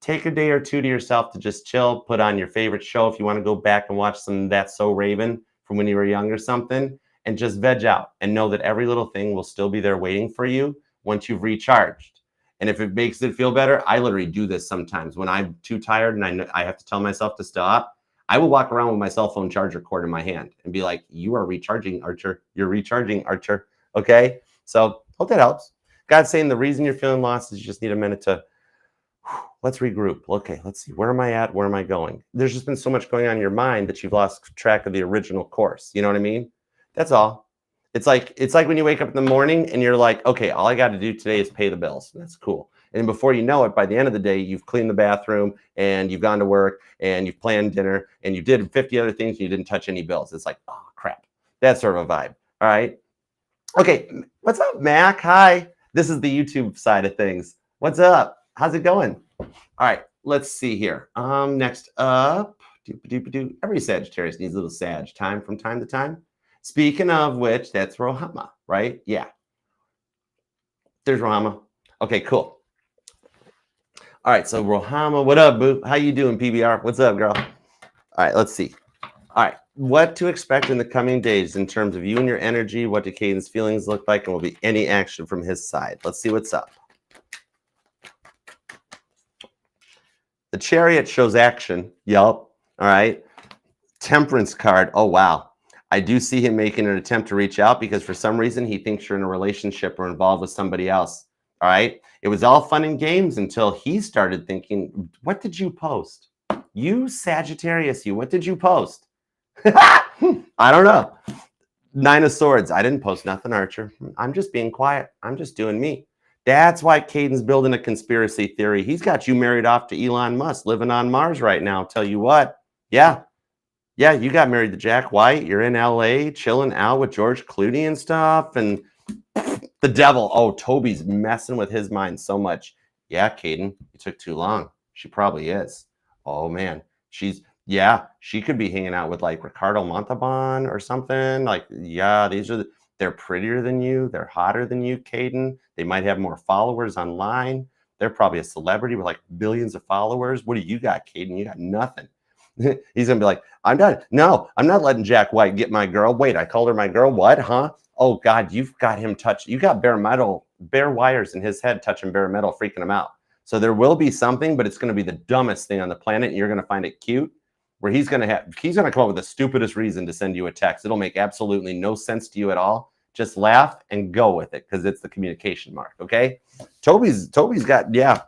take a day or 2 to yourself to just chill, put on your favorite show. If you want to go back and watch some That's So Raven from when you were young or something, and just veg out and know that every little thing will still be there waiting for you once you've recharged. And if it makes it feel better, I literally do this sometimes when I'm too tired and I have to tell myself to stop. I will walk around with my cell phone charger cord in my hand and be like, you are recharging, Archer. You're recharging, Archer. Okay? So hope that helps. God's saying the reason you're feeling lost is you just need a minute to, let's regroup. Okay, let's see. Where am I at? Where am I going? There's just been so much going on in your mind that you've lost track of the original course. You know what I mean? That's all. It's like when you wake up in the morning and you're like, okay, all I got to do today is pay the bills. That's cool. And before you know it, by the end of the day, you've cleaned the bathroom and you've gone to work and you've planned dinner and you did 50 other things and you didn't touch any bills. It's like, oh, crap. That's sort of a vibe. All right. Okay. What's up, Mac? Hi. This is the YouTube side of things. What's up? How's it going? All right. Let's see here. Next up, every Sagittarius needs a little Sag time from time to time. Speaking of which, that's Rohama, right? Yeah. There's Rohama. Okay, cool. All right, so Rohama, what up, boo? How you doing, PBR? What's up, girl? All right, let's see. All right, what to expect in the coming days in terms of you and your energy, what do Caden's feelings look like, and will be any action from his side? Let's see what's up. The Chariot shows action. Yup. All right. Temperance card. Oh, wow. I do see him making an attempt to reach out because for some reason he thinks you're in a relationship or involved with somebody else. All right. It was all fun and games until he started thinking, what did you post? You Sagittarius, what did you post? I don't know. 9 of Swords. I didn't post nothing, Archer. I'm just being quiet. I'm just doing me. That's why Caden's building a conspiracy theory. He's got you married off to Elon Musk, living on Mars right now. I'll tell you what. Yeah. Yeah, you got married to Jack White. You're in LA, chilling out with George Clooney and stuff. And the devil. Oh, Toby's messing with his mind so much. Yeah, Caden, you took too long. She probably is. Oh, man. She could be hanging out with like Ricardo Montalban or something. Like, yeah, they're prettier than you. They're hotter than you, Caden. They might have more followers online. They're probably a celebrity with like billions of followers. What do you got, Caden? You got nothing. He's going to be like, I'm not letting Jack White get my girl. Wait, I called her my girl. What, huh? Oh, God, you've got him touched. You got bare wires in his head touching bare metal, freaking him out. So there will be something, but it's going to be the dumbest thing on the planet. And you're going to find it cute. Where he's going to come up with the stupidest reason to send you a text. It'll make absolutely no sense to you at all. Just laugh and go with it because it's the communication mark. Okay. Toby's got, yeah.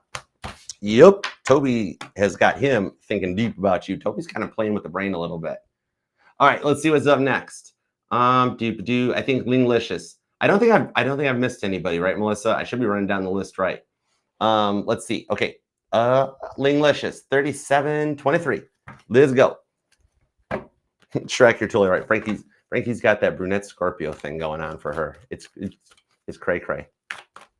Yep. Toby has got him thinking deep about you. Toby's kind of playing with the brain a little bit. All right. Let's see what's up next. I think Linglicious. I don't think I've missed anybody, right, Melissa? I should be running down the list right. Let's see. Okay. Linglicious 3723. Let's go. Shrek, you're totally right. Frankie's got that brunette Scorpio thing going on for her. It's cray cray.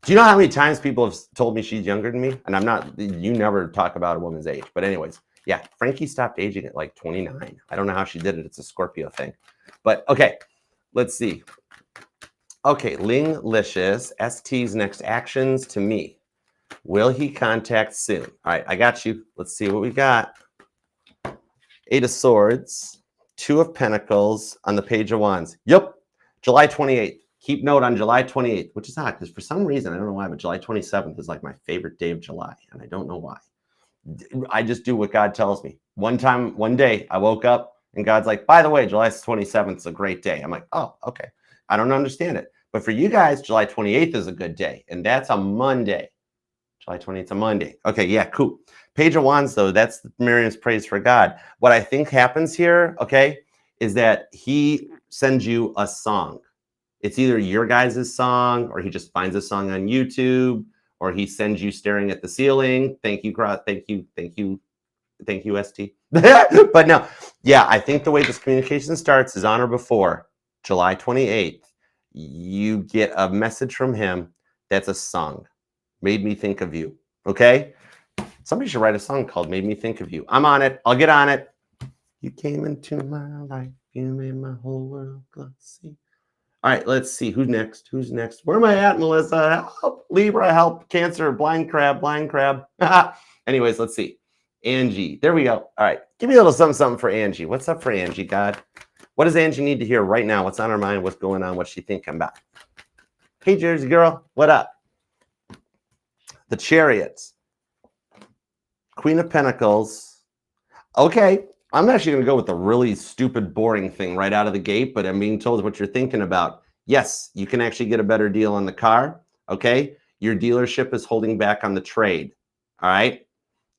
Do you know how many times people have told me she's younger than me? And you never talk about a woman's age. But anyways, yeah, Frankie stopped aging at like 29. I don't know how she did it. It's a Scorpio thing. But okay, let's see. Okay, Linglicious, ST's next actions to me. Will he contact soon? All right, I got you. Let's see what we got. 8 of Swords, 2 of Pentacles on the Page of Wands. Yep, July 28th. Keep note on July 28th, which is odd because for some reason, I don't know why, but July 27th is like my favorite day of July, and I don't know why. I just do what God tells me. One day, I woke up and God's like, by the way, July 27th is a great day. I'm like, oh, okay. I don't understand it. But for you guys, July 28th is a good day, and that's a Monday. July 28th is a Monday. Okay, yeah, cool. Page of Wands, though, that's Miriam's praise for God. What I think happens here, okay, is that he sends you a song. It's either your guys' song, or he just finds a song on YouTube, or he sends you staring at the ceiling. Thank you, ST. But no, yeah, I think the way this communication starts is on or before July 28th. You get a message from him that's a song. Made me think of you. Okay? Somebody should write a song called Made Me Think of You. I'm on it. I'll get on it. You came into my life. You made my whole world glossy. All right, let's see. Who's next? Where am I at, Melissa? Help. Libra, help. Cancer, blind crab. Anyways, let's see. Angie. There we go. All right. Give me a little something for Angie. What's up for Angie, God? What does Angie need to hear right now? What's on her mind? What's going on? What's she thinking about? Hey, Jersey girl. What up? The Chariots. Queen of Pentacles. Okay. I'm actually going to go with the really stupid, boring thing right out of the gate, but I'm being told what you're thinking about. Yes, you can actually get a better deal on the car. Okay. Your dealership is holding back on the trade. All right.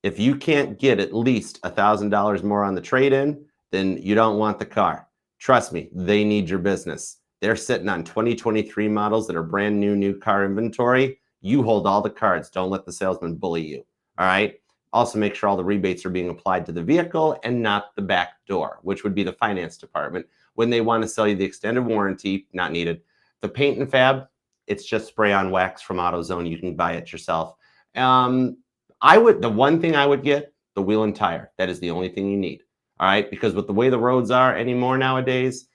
If you can't get at least $1,000 more on the trade-in, then you don't want the car. Trust me, they need your business. They're sitting on 2023 models that are brand new car inventory. You hold all the cards. Don't let the salesman bully you. All right. Also, make sure all the rebates are being applied to the vehicle and not the back door, which would be the finance department. When they want to sell you the extended warranty, not needed. The paint and fab, it's just spray on wax from AutoZone. You can buy it yourself. The one thing I would get, the wheel and tire. That is the only thing you need. All right. Because with the way the roads are anymore nowadays,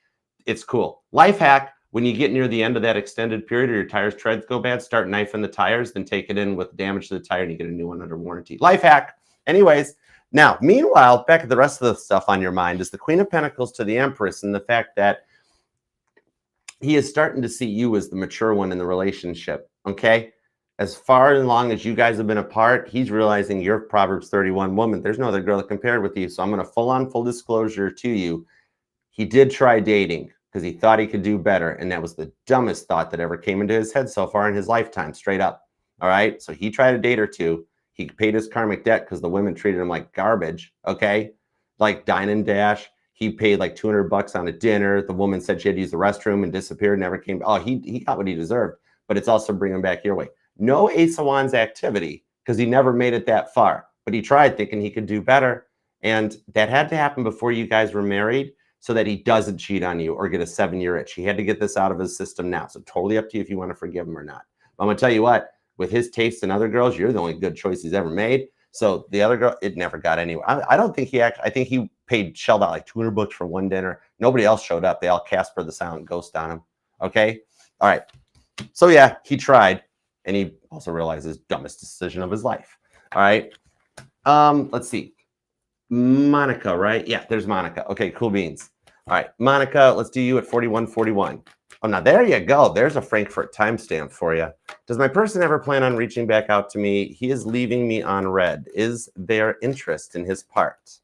it's cool. Life hack, when you get near the end of that extended period or your tires treads go bad, start knifing the tires, then take it in with damage to the tire and you get a new one under warranty. Life hack. Anyways, now, meanwhile, back at the rest of the stuff on your mind is the Queen of Pentacles to the Empress and the fact that he is starting to see you as the mature one in the relationship, okay? As far and long as you guys have been apart, he's realizing you're Proverbs 31 woman. There's no other girl that compared with you, so I'm going to full disclosure to you. He did try dating because he thought he could do better, and that was the dumbest thought that ever came into his head so far in his lifetime, straight up. All right? So he tried a date or two. He paid his karmic debt because the women treated him like garbage, okay? Like dine and dash. He paid like $200 on a dinner. The woman said she had to use the restroom and disappeared, never came. Oh, he got what he deserved, but it's also bringing him back your way. No Ace of Wands activity because he never made it that far, but he tried thinking he could do better, and that had to happen before you guys were married so that he doesn't cheat on you or get a 7-year itch. He had to get this out of his system now, so totally up to you if you want to forgive him or not. But I'm going to tell you what, with his taste in other girls, you're the only good choice he's ever made. So the other girl, it never got anywhere. I don't think I think he shelled out like $200 for one dinner. Nobody else showed up. They all Casper the Silent Ghost on him. Okay. All right. So yeah, he tried, and he also realized his dumbest decision of his life. All right. Let's see. Monica, right? Yeah, there's Monica. Okay, cool beans. All right, Monica, let's do you at 4141. Oh, now there you go. There's a Frankfurt timestamp for you. Does my person ever plan on reaching back out to me? He is leaving me on red. Is there interest in his part?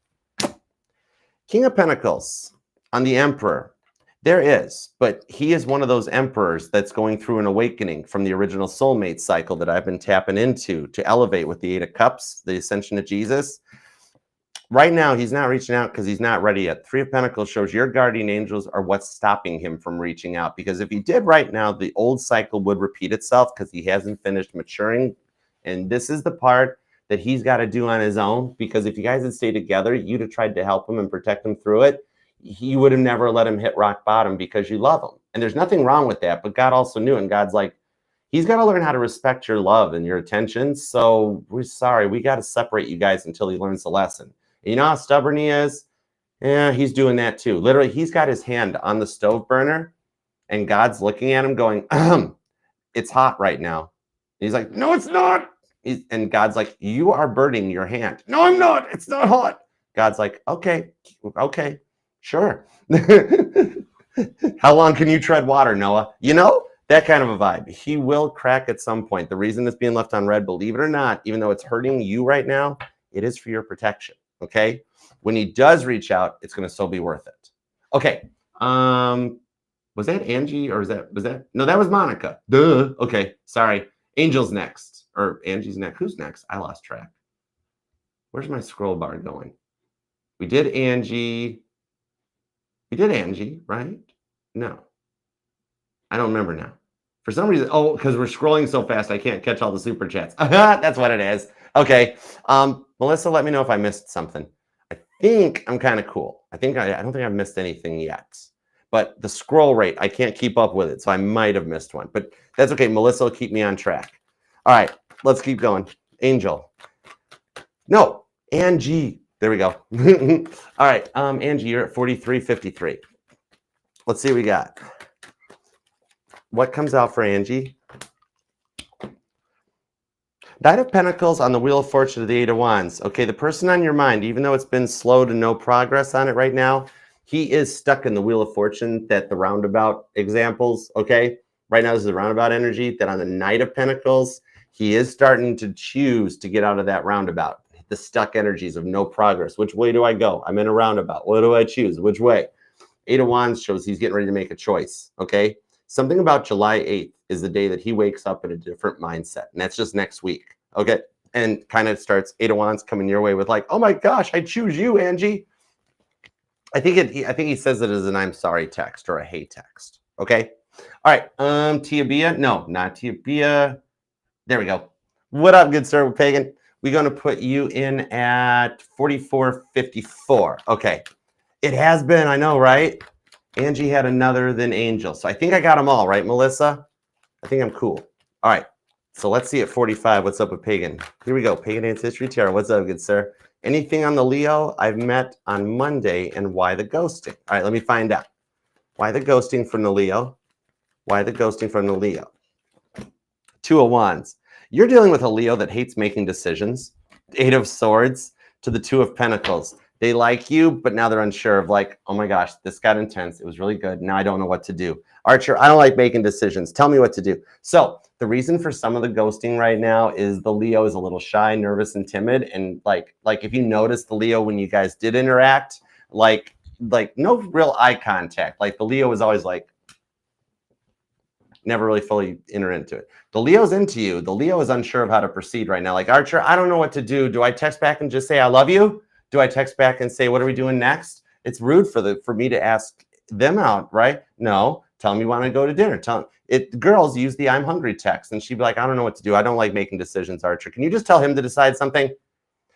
King of Pentacles on the Emperor. There is, but he is one of those emperors that's going through an awakening from the original soulmate cycle that I've been tapping into to elevate with the 8 of Cups, the ascension of Jesus. Right now, he's not reaching out because he's not ready yet. 3 of Pentacles shows your guardian angels are what's stopping him from reaching out. Because if he did right now, the old cycle would repeat itself because he hasn't finished maturing. And this is the part that he's got to do on his own. Because if you guys had stayed together, you'd have tried to help him and protect him through it. You would have never let him hit rock bottom because you love him. And there's nothing wrong with that. But God also knew. And God's like, he's got to learn how to respect your love and your attention. So we're sorry. We got to separate you guys until he learns the lesson. You know how stubborn he is? Yeah, he's doing that too. Literally, he's got his hand on the stove burner and God's looking at him going, it's hot right now. And he's like, no, it's not. And God's like, you are burning your hand. No, I'm not. It's not hot. God's like, okay, sure. How long can you tread water, Noah? You know, that kind of a vibe. He will crack at some point. The reason it's being left on red, believe it or not, even though it's hurting you right now, it is for your protection. Okay. When he does reach out, it's going to still be worth it. Okay. Was that Angie or was that? No, that was Monica. Duh. Okay. Sorry. Angel's next or Angie's next. Who's next? I lost track. Where's my scroll bar going? We did Angie. We did Angie, right? No. I don't remember now. For some reason, oh, because we're scrolling so fast, I can't catch all the super chats. That's what it is. Okay. Melissa, let me know if I missed something. I think I'm kind of cool. I don't think I've missed anything yet. But the scroll rate, I can't keep up with it, so I might have missed one. But that's okay. Melissa will keep me on track. All right, let's keep going. Angel. No, Angie. There we go. All right, Angie, you're at 4353. Let's see what we got. What comes out for Angie? Knight of Pentacles on the Wheel of Fortune to the 8 of Wands. Okay, the person on your mind, even though it's been slow to no progress on it right now, he is stuck in the Wheel of Fortune, that the roundabout examples, okay? Right now, this is the roundabout energy, that on the Knight of Pentacles, he is starting to choose to get out of that roundabout. The stuck energies of no progress. Which way do I go? I'm in a roundabout. What do I choose? Which way? 8 of Wands shows he's getting ready to make a choice, okay? Something about July 8th is the day that he wakes up in a different mindset. And that's just next week. Okay. And kind of starts 8 of Wands coming your way with like, oh my gosh, I choose you, Angie. I think he says it as an I'm sorry text or a hey text. Okay. All right. Tia Bia. No, not Tia Bia. There we go. What up, good sir, Pagan? We're going to put you in at 4454. Okay. It has been, I know, right? Angie had another than Angel. So I think I got them all, right, Melissa? I think I'm cool. All right. So let's see at 45. What's up with Pagan? Here we go. Pagan Ancestry Tarot. What's up, good sir? Anything on the Leo I've met on Monday and why the ghosting? All right, let me find out. Why the ghosting from the Leo? Why the ghosting from the Leo? Two of Wands. You're dealing with a Leo that hates making decisions. Eight of Swords to the Two of Pentacles. They like you, but now they're unsure of like, oh my gosh, this got intense. It was really good. Now I don't know what to do. Archer, I don't like making decisions. Tell me what to do. So the reason for some of the ghosting right now is the Leo is a little shy, nervous, and timid. And like if you notice the Leo when you guys did interact, like no real eye contact. Like the Leo was always like, never really fully enter into it. The Leo's into you. The Leo is unsure of how to proceed right now. Like, Archer, I don't know what to do. Do I text back and just say I love you? Do I text back and say what are we doing next? It's rude for me to ask them out, right? No, tell them you want to go to dinner. Tell them girls use the I'm hungry text, and she'd be like, I don't know what to do. I don't like making decisions, Archer. Can you just tell him to decide something?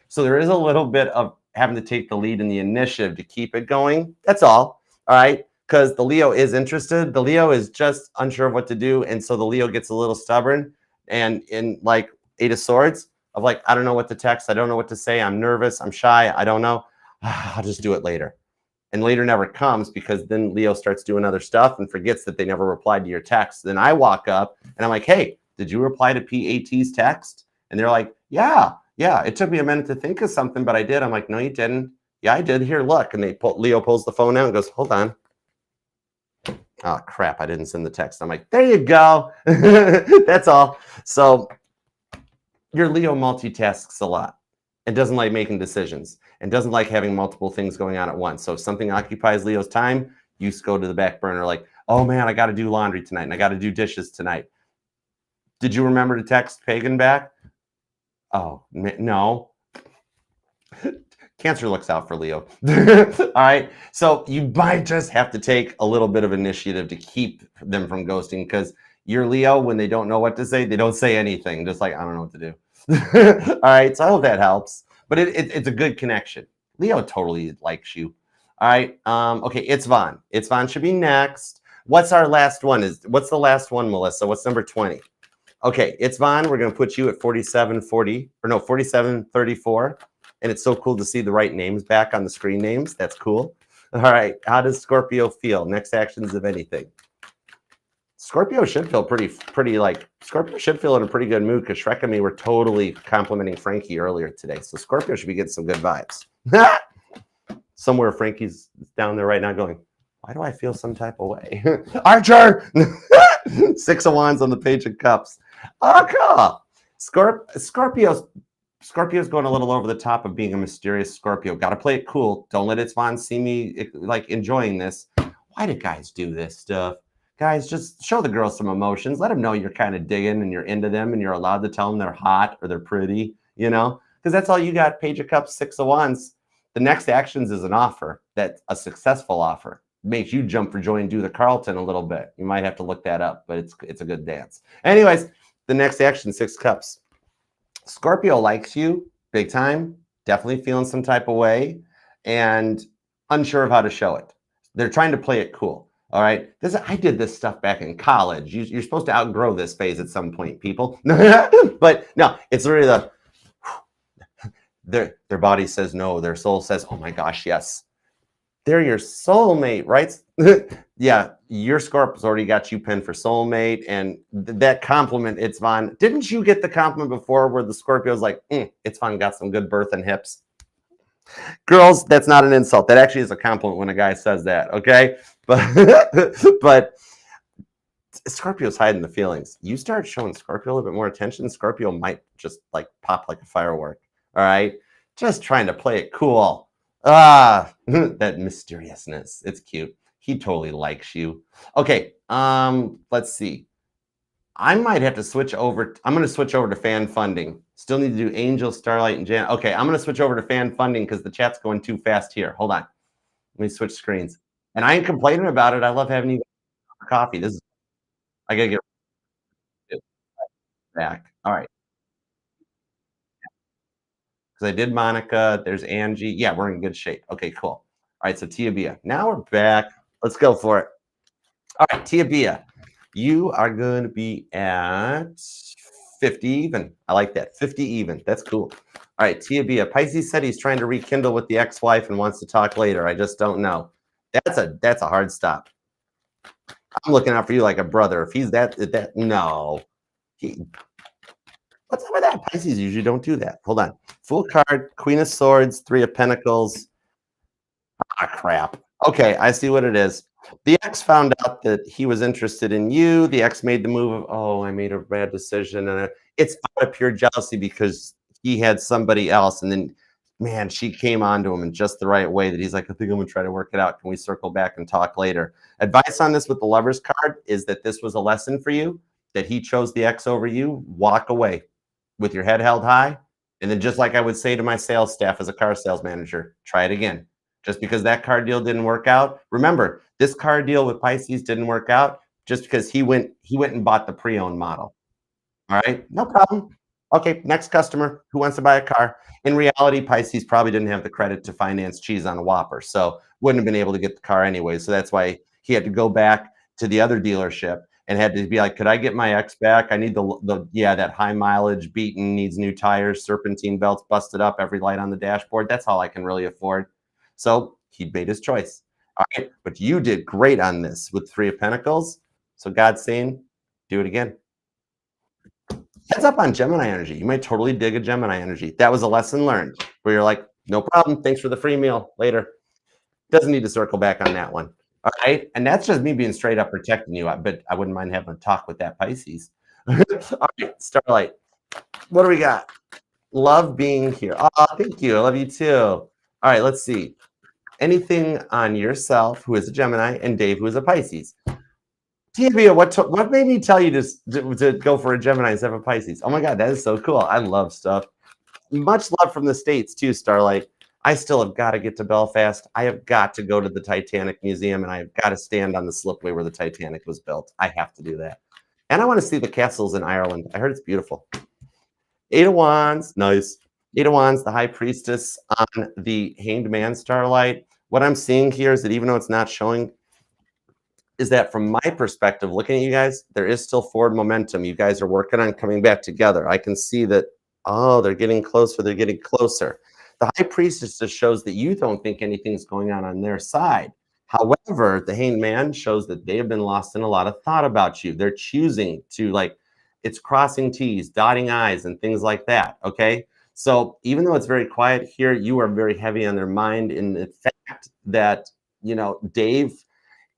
So there is a little bit of having to take the lead in the initiative to keep it going. That's all. All right. Because the Leo is interested. The Leo is just unsure of what to do. And so the Leo gets a little stubborn. And in like Eight of Swords, of like, I don't know what to text. I don't know what to say. I'm nervous. I'm shy. I don't know. I'll just do it later. And later never comes because then Leo starts doing other stuff and forgets that they never replied to your text. Then I walk up and I'm like, hey, did you reply to PAT's text? And they're like, yeah, it took me a minute to think of something, but I did. I'm like, no, you didn't. Yeah, I did. Here, look. And Leo pulls the phone out and goes, hold on. Oh, crap. I didn't send the text. I'm like, there you go. That's all. So your Leo multitasks a lot and doesn't like making decisions and doesn't like having multiple things going on at once. So if something occupies Leo's time, you just go to the back burner like, oh man, I got to do laundry tonight and I got to do dishes tonight. Did you remember to text Pagan back? Oh, no. Cancer looks out for Leo. All right. So you might just have to take a little bit of initiative to keep them from ghosting because your Leo, when they don't know what to say, they don't say anything. Just like, I don't know what to do. All right. So I hope that helps. But it's a good connection. Leo totally likes you. All right. Okay. It's Vaughn. It's Vaughn should be next. What's our last one? What's the last one, Melissa? What's number 20? Okay. It's Vaughn. We're going to put you at 4734. And it's so cool to see the right names back on the screen names. That's cool. All right. How does Scorpio feel? Next actions, if anything. Scorpio should feel Scorpio should feel in a pretty good mood because Shrek and me were totally complimenting Frankie earlier today. So Scorpio should be getting some good vibes. Somewhere Frankie's down there right now going, why do I feel some type of way? Archer! Six of Wands on the Page of Cups. Oh, cool. Scorpio's going a little over the top of being a mysterious Scorpio. Got to play it cool. Don't let It's Vaughn see me like enjoying this. Why do guys do this stuff? Guys, just show the girls some emotions. Let them know you're kind of digging and you're into them and you're allowed to tell them they're hot or they're pretty, because that's all you got. Page of Cups, Six of Wands. The next actions is an offer. That's a successful offer. Makes you jump for joy and do the Carlton a little bit. You might have to look that up, but it's a good dance. Anyways, the next action, Six Cups. Scorpio likes you big time, definitely feeling some type of way and unsure of how to show it. They're trying to play it cool. All right. I did this stuff back in college. You're supposed to outgrow this phase at some point, people. But no, it's really their body says no. Their soul says, oh my gosh, yes. They're your soulmate, right? Yeah, your Scorpio's already got you pinned for soulmate. And that compliment, It's Vaughn. Didn't you get the compliment before where the Scorpio's like, It's Vaughn got some good birth and hips? Girls, that's not an insult. That actually is a compliment when a guy says that, okay? But Scorpio's hiding the feelings. You start showing Scorpio a little bit more attention, Scorpio might just like pop like a firework, all right? Just trying to play it cool. That mysteriousness. It's cute. He totally likes you. Okay, let's see. I might have to switch over. I'm going to switch over to fan funding. Still need to do Angel, Starlight, and Jan. Okay, I'm going to switch over to fan funding because the chat's going too fast here. Hold on. Let me switch screens. And I ain't complaining about it. I love having you coffee. I got to get back. All right. Because I did Monica. There's Angie. Yeah, we're in good shape. Okay, cool. All right, so Tia Bia. Now we're back. Let's go for it. All right, Tia Bia, you are going to be at 50 even. I like that. 50 even. That's cool. All right, Tia Bia. Pisces said he's trying to rekindle with the ex-wife and wants to talk later. I just don't know. That's a hard stop. I'm looking out for you like a brother. If he's that no. He, what's up with that? Pisces usually don't do that. Hold on. Full card, Queen of Swords, Three of Pentacles. Ah, crap. Okay, I see what it is. The ex found out that he was interested in you. The ex made the move of, oh, I made a bad decision. And it's out of pure jealousy because he had somebody else. And then, man, she came onto him in just the right way that he's like, I think I'm going to try to work it out. Can we circle back and talk later? Advice on this with the Lover's card is that this was a lesson for you, that he chose the ex over you. Walk away with your head held high. And then, just like I would say to my sales staff as a car sales manager, try it again. Just because that car deal didn't work out, remember, this car deal with Pisces didn't work out just because he went and bought the pre-owned model. All right, no problem. Okay, next customer who wants to buy a car. In reality, Pisces probably didn't have the credit to finance cheese on a Whopper, so wouldn't have been able to get the car anyway. So that's why he had to go back to the other dealership and had to be like, "Could I get my ex back? I need the yeah, that high mileage, beaten, needs new tires, serpentine belts busted up, every light on the dashboard. That's all I can really afford." So he made his choice. All right, but you did great on this with Three of Pentacles. So God's saying, do it again. Heads up on Gemini energy. You might totally dig a Gemini energy. That was a lesson learned where you're like, no problem. Thanks for the free meal later. Doesn't need to circle back on that one. All right. And that's just me being straight up protecting you. But I wouldn't mind having a talk with that Pisces. All right. Starlight. What do we got? Love being here. Oh, thank you. I love you too. All right. Let's see. Anything on yourself, who is a Gemini, and Dave, who is a Pisces. Tia, what made me tell you to go for a Gemini instead of a Pisces? Oh my God, that is so cool. I love stuff. Much love from the States too, Starlight. I still have got to get to Belfast. I have got to go to the Titanic Museum and I've got to stand on the slipway where the Titanic was built. I have to do that. And I want to see the castles in Ireland. I heard it's beautiful. Eight of Wands, nice. Eight of Wands, the High Priestess on the Hanged Man, Starlight. What I'm seeing here is that even though it's not showing, is that from my perspective, looking at you guys, there is still forward momentum. You guys are working on coming back together. I can see that, oh, they're getting closer. They're getting closer. The High Priestess just shows that you don't think anything's going on their side. However, the Hanged Man shows that they have been lost in a lot of thought about you. They're choosing to, like, it's crossing T's, dotting I's, and things like that. Okay. So even though it's very quiet here, you are very heavy on their mind in the fact that, Dave,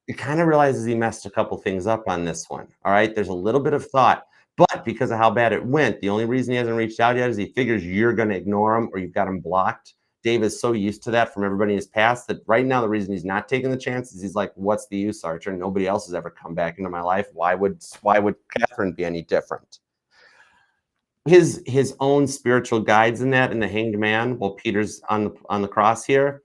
he kind of realizes he messed a couple things up on this one. All right. There's a little bit of thought, but because of how bad it went, the only reason he hasn't reached out yet is he figures you're going to ignore him or you've got him blocked. Dave is so used to that from everybody in his past that right now the reason he's not taking the chances, he's like, what's the use, Archer? Nobody else has ever come back into my life. Why would Catherine be any different? His own spiritual guides in that, in the Hanged Man, while Peter's on the cross here,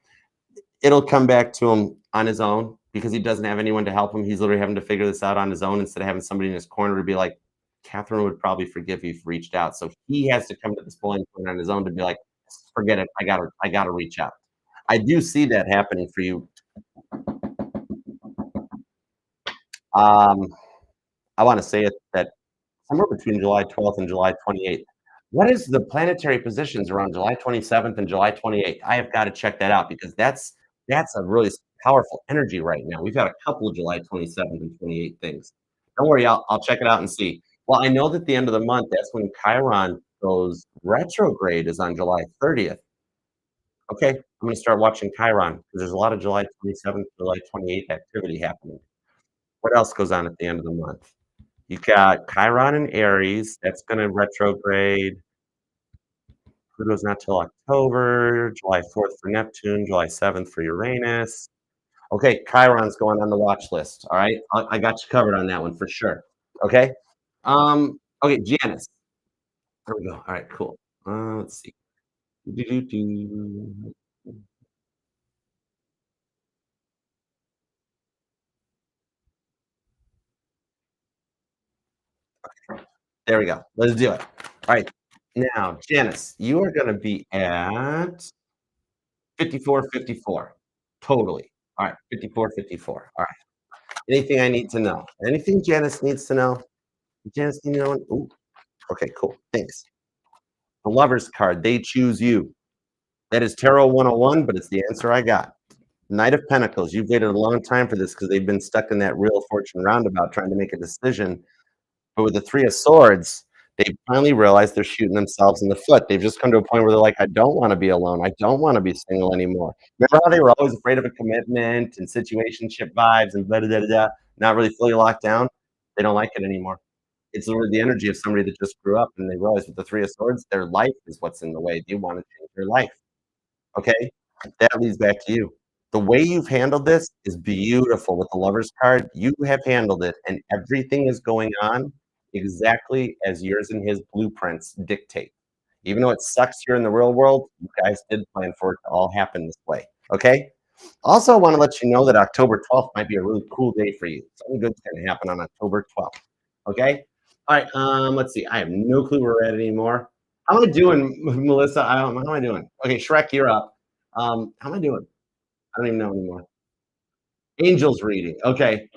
it'll come back to him on his own because he doesn't have anyone to help him. He's literally having to figure this out on his own instead of having somebody in his corner to be like, Catherine would probably forgive you if you reached out. So he has to come to this boiling point on his own to be like, forget it. I gotta reach out. I do see that happening for you. Um, I want to say it that somewhere between July 12th and July 28th. What is the planetary positions around July 27th and July 28th? I have got to check that out because that's a really powerful energy right now. We've got a couple of July 27th and 28th things. Don't worry, I'll check it out and see. Well, I know that the end of the month, that's when Chiron goes retrograde is on July 30th. Okay, I'm gonna start watching Chiron because there's a lot of July 27th, July 28th activity happening. What else goes on at the end of the month? You got Chiron in Aries, that's gonna retrograde. Pluto's not till October, July 4th for Neptune, July 7th for Uranus. Okay, Chiron's going on the watch list. All right, I got you covered on that one for sure. Okay, okay, Janice. There we go. All right, cool. Let's see. Do-do-do. There we go. Let's do it. All right. Now, Janice, you are going to be at 54, 54. Totally. All right. 54, 54. All right. Anything I need to know? Anything Janice needs to know? Janice, you know? Ooh, okay, cool. Thanks. The lover's card. They choose you. That is Tarot 101, but it's the answer I got. Knight of Pentacles. You've waited a long time for this because they've been stuck in that Wheel of Fortune roundabout trying to make a decision. But with the Three of Swords, they finally realized they're shooting themselves in the foot. They've just come to a point where they're like, I don't want to be alone. I don't want to be single anymore. Remember how they were always afraid of a commitment and situationship vibes and blah, blah, blah, blah, not really fully locked down? They don't like it anymore. It's literally the energy of somebody that just grew up and they realize with the Three of Swords, their life is what's in the way. They want to change their life. Okay? That leads back to you. The way you've handled this is beautiful with the Lover's card. You have handled it, and everything is going on exactly as yours and his blueprints dictate. Even though it sucks here in the real world, you guys did plan for it to all happen this way. Okay? Also, I want to let you know that October 12th might be a really cool day for you. Something good's going to happen on October 12th. Okay? All right. Let's see. I have no clue where we're at anymore. How am I doing, Melissa? How am I doing? Okay, Shrek, you're up. How am I doing? I don't even know anymore. Angels reading. Okay.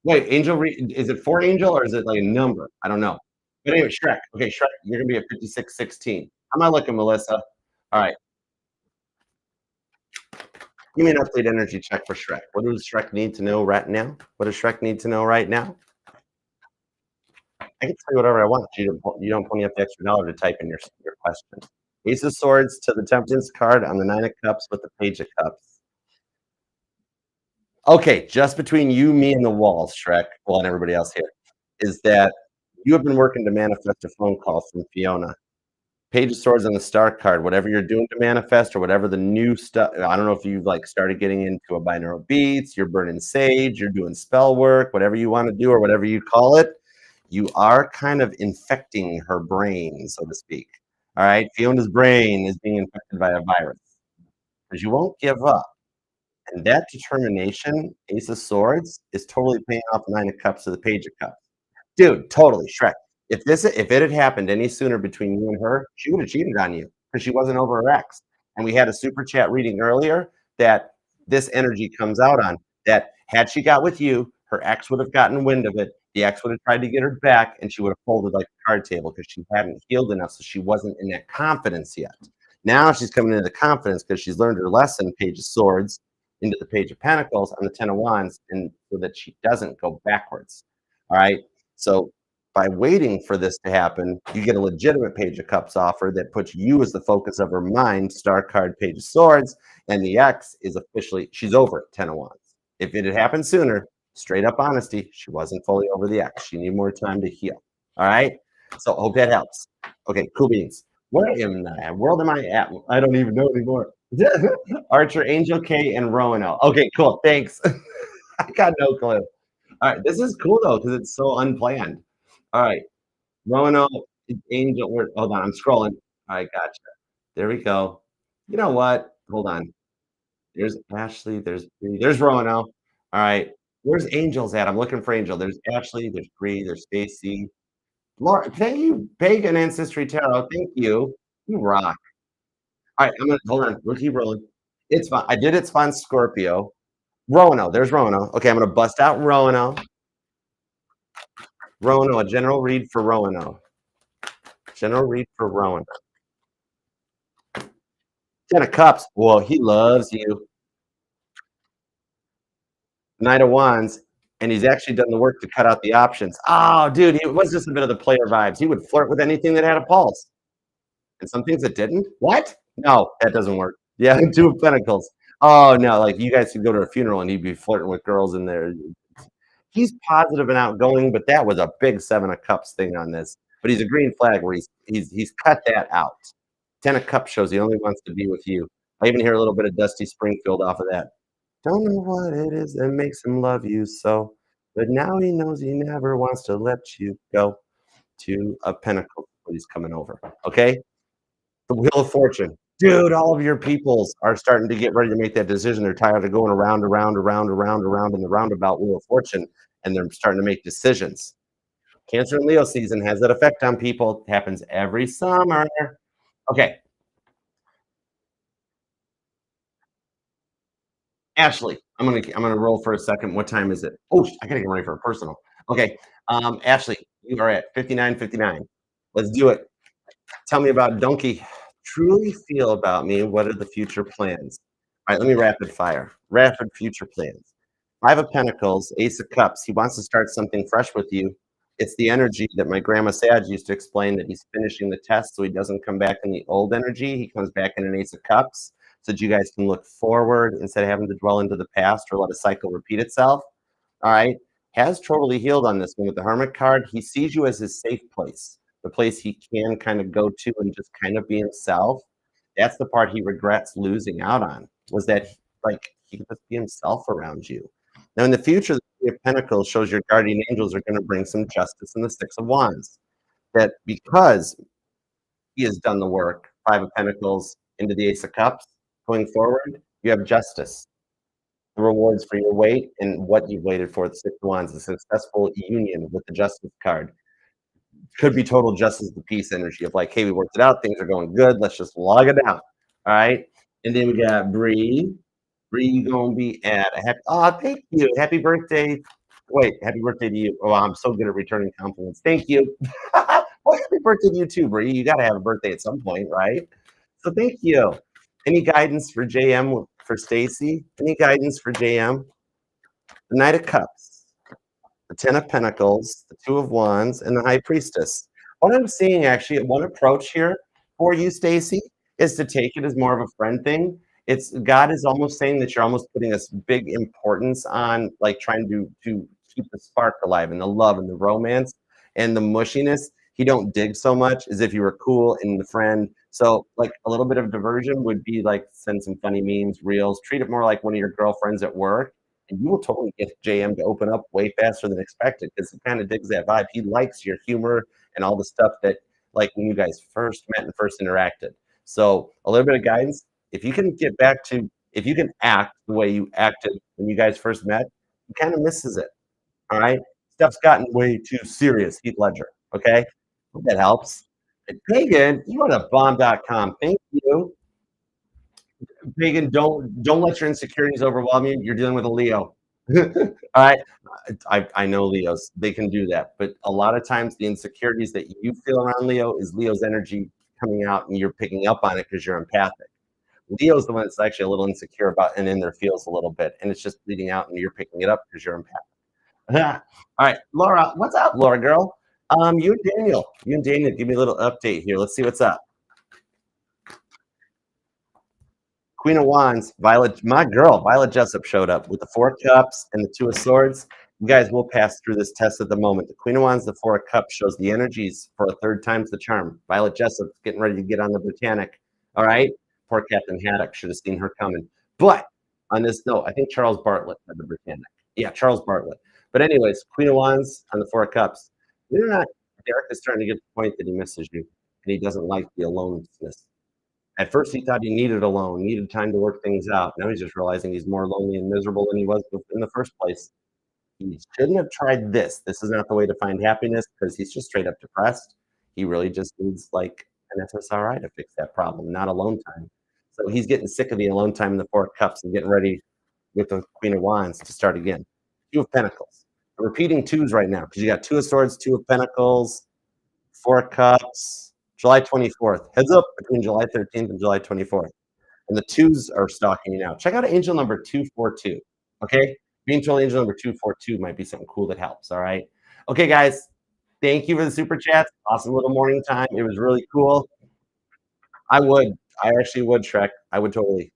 Wait, angel read is it for angel or is it like a number? I don't know. But anyway, Shrek. Okay, Shrek, you're gonna be at 5616. How am I looking, Melissa? All right. Give me an update energy check for Shrek. What does Shrek need to know right now? What does Shrek need to know right now? I can tell you whatever I want. You don't put me up the extra dollar to type in your question. Ace of Swords to the Temperance card on the Nine of Cups with the Page of Cups. Okay, just between you, me, and the walls, Shrek, well, and everybody else here, is that you have been working to manifest a phone call from Fiona. Page of Swords on the Star card, whatever you're doing to manifest or whatever the new stuff, I don't know if you've like started getting into a binaural beats, you're burning sage, you're doing spell work, whatever you want to do or whatever you call it, you are kind of infecting her brain, so to speak. All right, Fiona's brain is being infected by a virus because you won't give up. And that determination, Ace of Swords, is totally paying off Nine of Cups to the Page of Cups. Dude, totally, Shrek. If it had happened any sooner between you and her, she would have cheated on you because she wasn't over her ex. And we had a super chat reading earlier that this energy comes out on that had she got with you, her ex would have gotten wind of it. The ex would have tried to get her back, and she would have folded like a card table because she hadn't healed enough, so she wasn't in that confidence yet. Now she's coming into the confidence because she's learned her lesson, Page of Swords, into the Page of Pentacles on the Ten of Wands, and so that she doesn't go backwards. All right. So by waiting for this to happen, you get a legitimate Page of Cups offer that puts you as the focus of her mind, Star card, Page of Swords, and the ex is officially, she's over Ten of Wands. If it had happened sooner, straight up honesty, she wasn't fully over the ex. She needed more time to heal. All right. So hope that helps. Okay, cool beans. Where in the world am I at? I don't even know anymore. Archer, Angel K, and Roanoke. Okay, cool. Thanks. I got no clue. All right, this is cool though because it's so unplanned. All right, Roanoke, Angel. Hold on, I'm scrolling. All right, gotcha. There we go. You know what? Hold on. There's Ashley. There's Roanoke. All right, where's Angel's at? I'm looking for Angel. There's Ashley. There's Bree. There's Stacy. Laura, thank you, Pagan Ancestry Tarot. Thank you. You rock. All right, I'm gonna hold on. We'll keep rolling. It's fine. I did. It's fine. Scorpio. Roanoke. There's Roanoke. Okay, I'm gonna bust out Roanoke. Roanoke. A general read for Roanoke. General read for Roanoke. Ten of Cups. Well, he loves you. Knight of Wands, and he's actually done the work to cut out the options. Oh, dude, he was just a bit of the player vibes. He would flirt with anything that had a pulse, and some things that didn't. What? No, that doesn't work. Yeah, Two of Pentacles. Oh no, like you guys could go to a funeral and he'd be flirting with girls in there. He's positive and outgoing, but that was a big Seven of Cups thing on this. But he's a green flag where he's cut that out. Ten of Cups shows he only wants to be with you. I even hear a little bit of Dusty Springfield off of that. Don't know what it is that makes him love you so, but now he knows he never wants to let you go. Two of Pentacles, he's coming over. Okay, the Wheel of Fortune. Dude, all of your peoples are starting to get ready to make that decision. They're tired of going around, around, around, around, around in the roundabout Wheel of Fortune, and they're starting to make decisions. Cancer and Leo season has that effect on people. It happens every summer. Okay, Ashley, I'm gonna roll for a second. What time is it? Oh, I gotta get ready for a personal. Okay, Ashley, you are at 59:59. Let's do it. Tell me about Donkey. Truly feel about me. What are the future plans? All right, let me rapid fire. Rapid future plans. Five of Pentacles, Ace of Cups. He wants to start something fresh with you. It's the energy that my grandma Sag used to explain that he's finishing the test so he doesn't come back in the old energy. He comes back in an Ace of Cups so that you guys can look forward instead of having to dwell into the past or let a cycle repeat itself. All right. Has totally healed on this one with the Hermit card. He sees you as his safe place, the place he can kind of go to and just kind of be himself. That's the part he regrets losing out on, was that like he could just be himself around you. Now in the future, the Three of Pentacles shows your guardian angels are going to bring some justice in the Six of Wands. That because he has done the work, Five of Pentacles into the Ace of Cups, going forward, you have justice, the rewards for your wait and what you've waited for. The Six of Wands, a successful union with the Justice card. Could be total justice of the peace energy of like, hey, we worked it out, things are going good, let's just log it out. All right. And then we got Bree. Bree, you gonna be at a happy, oh, thank you. Happy birthday. Wait, happy birthday to you. Oh, I'm so good at returning compliments. Thank you. Well, happy birthday to you too, Bree. You gotta have a birthday at some point, right? So thank you. Any guidance for JM for Stacy? Any guidance for JM? The Knight of Cups, the Ten of Pentacles, the Two of Wands, and the High Priestess. What I'm seeing actually, one approach here for you, Stacy, is to take it as more of a friend thing. It's God is almost saying that you're almost putting this big importance on like trying to keep the spark alive and the love and the romance and the mushiness. He don't dig so much as if you were cool and the friend. So like a little bit of diversion would be like send some funny memes, reels, treat it more like one of your girlfriends at work and you will totally get JM to open up way faster than expected because he kind of digs that vibe. He likes your humor and all the stuff that, like, when you guys first met and first interacted. So, a little bit of guidance. If you can get back to, if you can act the way you acted when you guys first met, he kind of misses it. All right. Stuff's gotten way too serious, Heath Ledger. Okay. Hope that helps. And Pagan, you are at bomb.com. Thank you. Pagan, don't let your insecurities overwhelm you. You're dealing with a Leo. All right. I know Leos, they can do that. But a lot of times the insecurities that you feel around Leo is Leo's energy coming out and you're picking up on it because you're empathic. Leo's the one that's actually a little insecure about and in their feels a little bit. And it's just bleeding out and you're picking it up because you're empathic. All right, Laura, what's up, Laura girl? You and Daniel, give me a little update here. Let's see what's up. Queen of Wands, Violet, my girl, Violet Jessup showed up with the Four of Cups and the Two of Swords. You guys will pass through this test at the moment. The Queen of Wands, the Four of Cups shows the energies for a third time's the charm. Violet Jessup's getting ready to get on the Britannic. All right. Poor Captain Haddock should have seen her coming. But on this note, I think Charles Bartlett had the Britannic. Yeah, Charles Bartlett. But anyways, Queen of Wands on the Four of Cups. Believe it or not, Derek is starting to get to the point that he misses you and he doesn't like the aloneness. At first, he thought he needed alone, needed time to work things out. Now he's just realizing he's more lonely and miserable than he was in the first place. He shouldn't have tried this. This is not the way to find happiness because he's just straight up depressed. He really just needs like an SSRI to fix that problem, not alone time. So he's getting sick of the alone time in the Four of Cups and getting ready with the Queen of Wands to start again. Two of Pentacles. I'm repeating twos right now because you got Two of Swords, Two of Pentacles, Four of Cups, July 24th. Heads up between July 13th and July 24th. And the twos are stalking you now. Check out angel number 242. Okay? Being told angel number 242 might be something cool that helps. All right. Okay, guys. Thank you for the super chats. Awesome little morning time. It was really cool. I would. I actually would, Shrek. I would totally.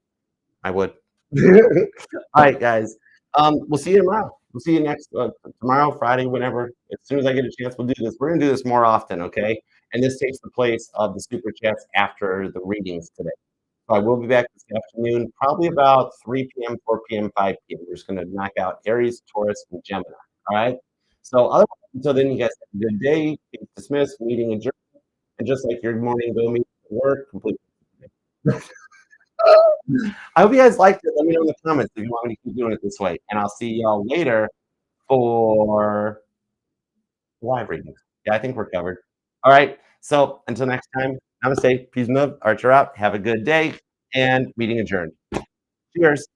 I would. All right, guys. We'll see you tomorrow. We'll see you next tomorrow, Friday, whenever. As soon as I get a chance, we'll do this. We're gonna do this more often, okay? And this takes the place of the super chats after the readings today. So I will be back this afternoon, probably about 3 p.m., 4 p.m., 5 p.m. We're just gonna knock out Aries, Taurus, and Gemini. All right. So otherwise, until then, you guys have a good day. Dismissed, meeting adjourned, and just like your morning go meet work, completely. I hope you guys liked it. Let me know in the comments if you want me to keep doing it this way. And I'll see y'all later for live readings. Yeah, I think we're covered. All right. So until next time, namaste, peace, move, archer out. Have a good day, and meeting adjourned. Cheers.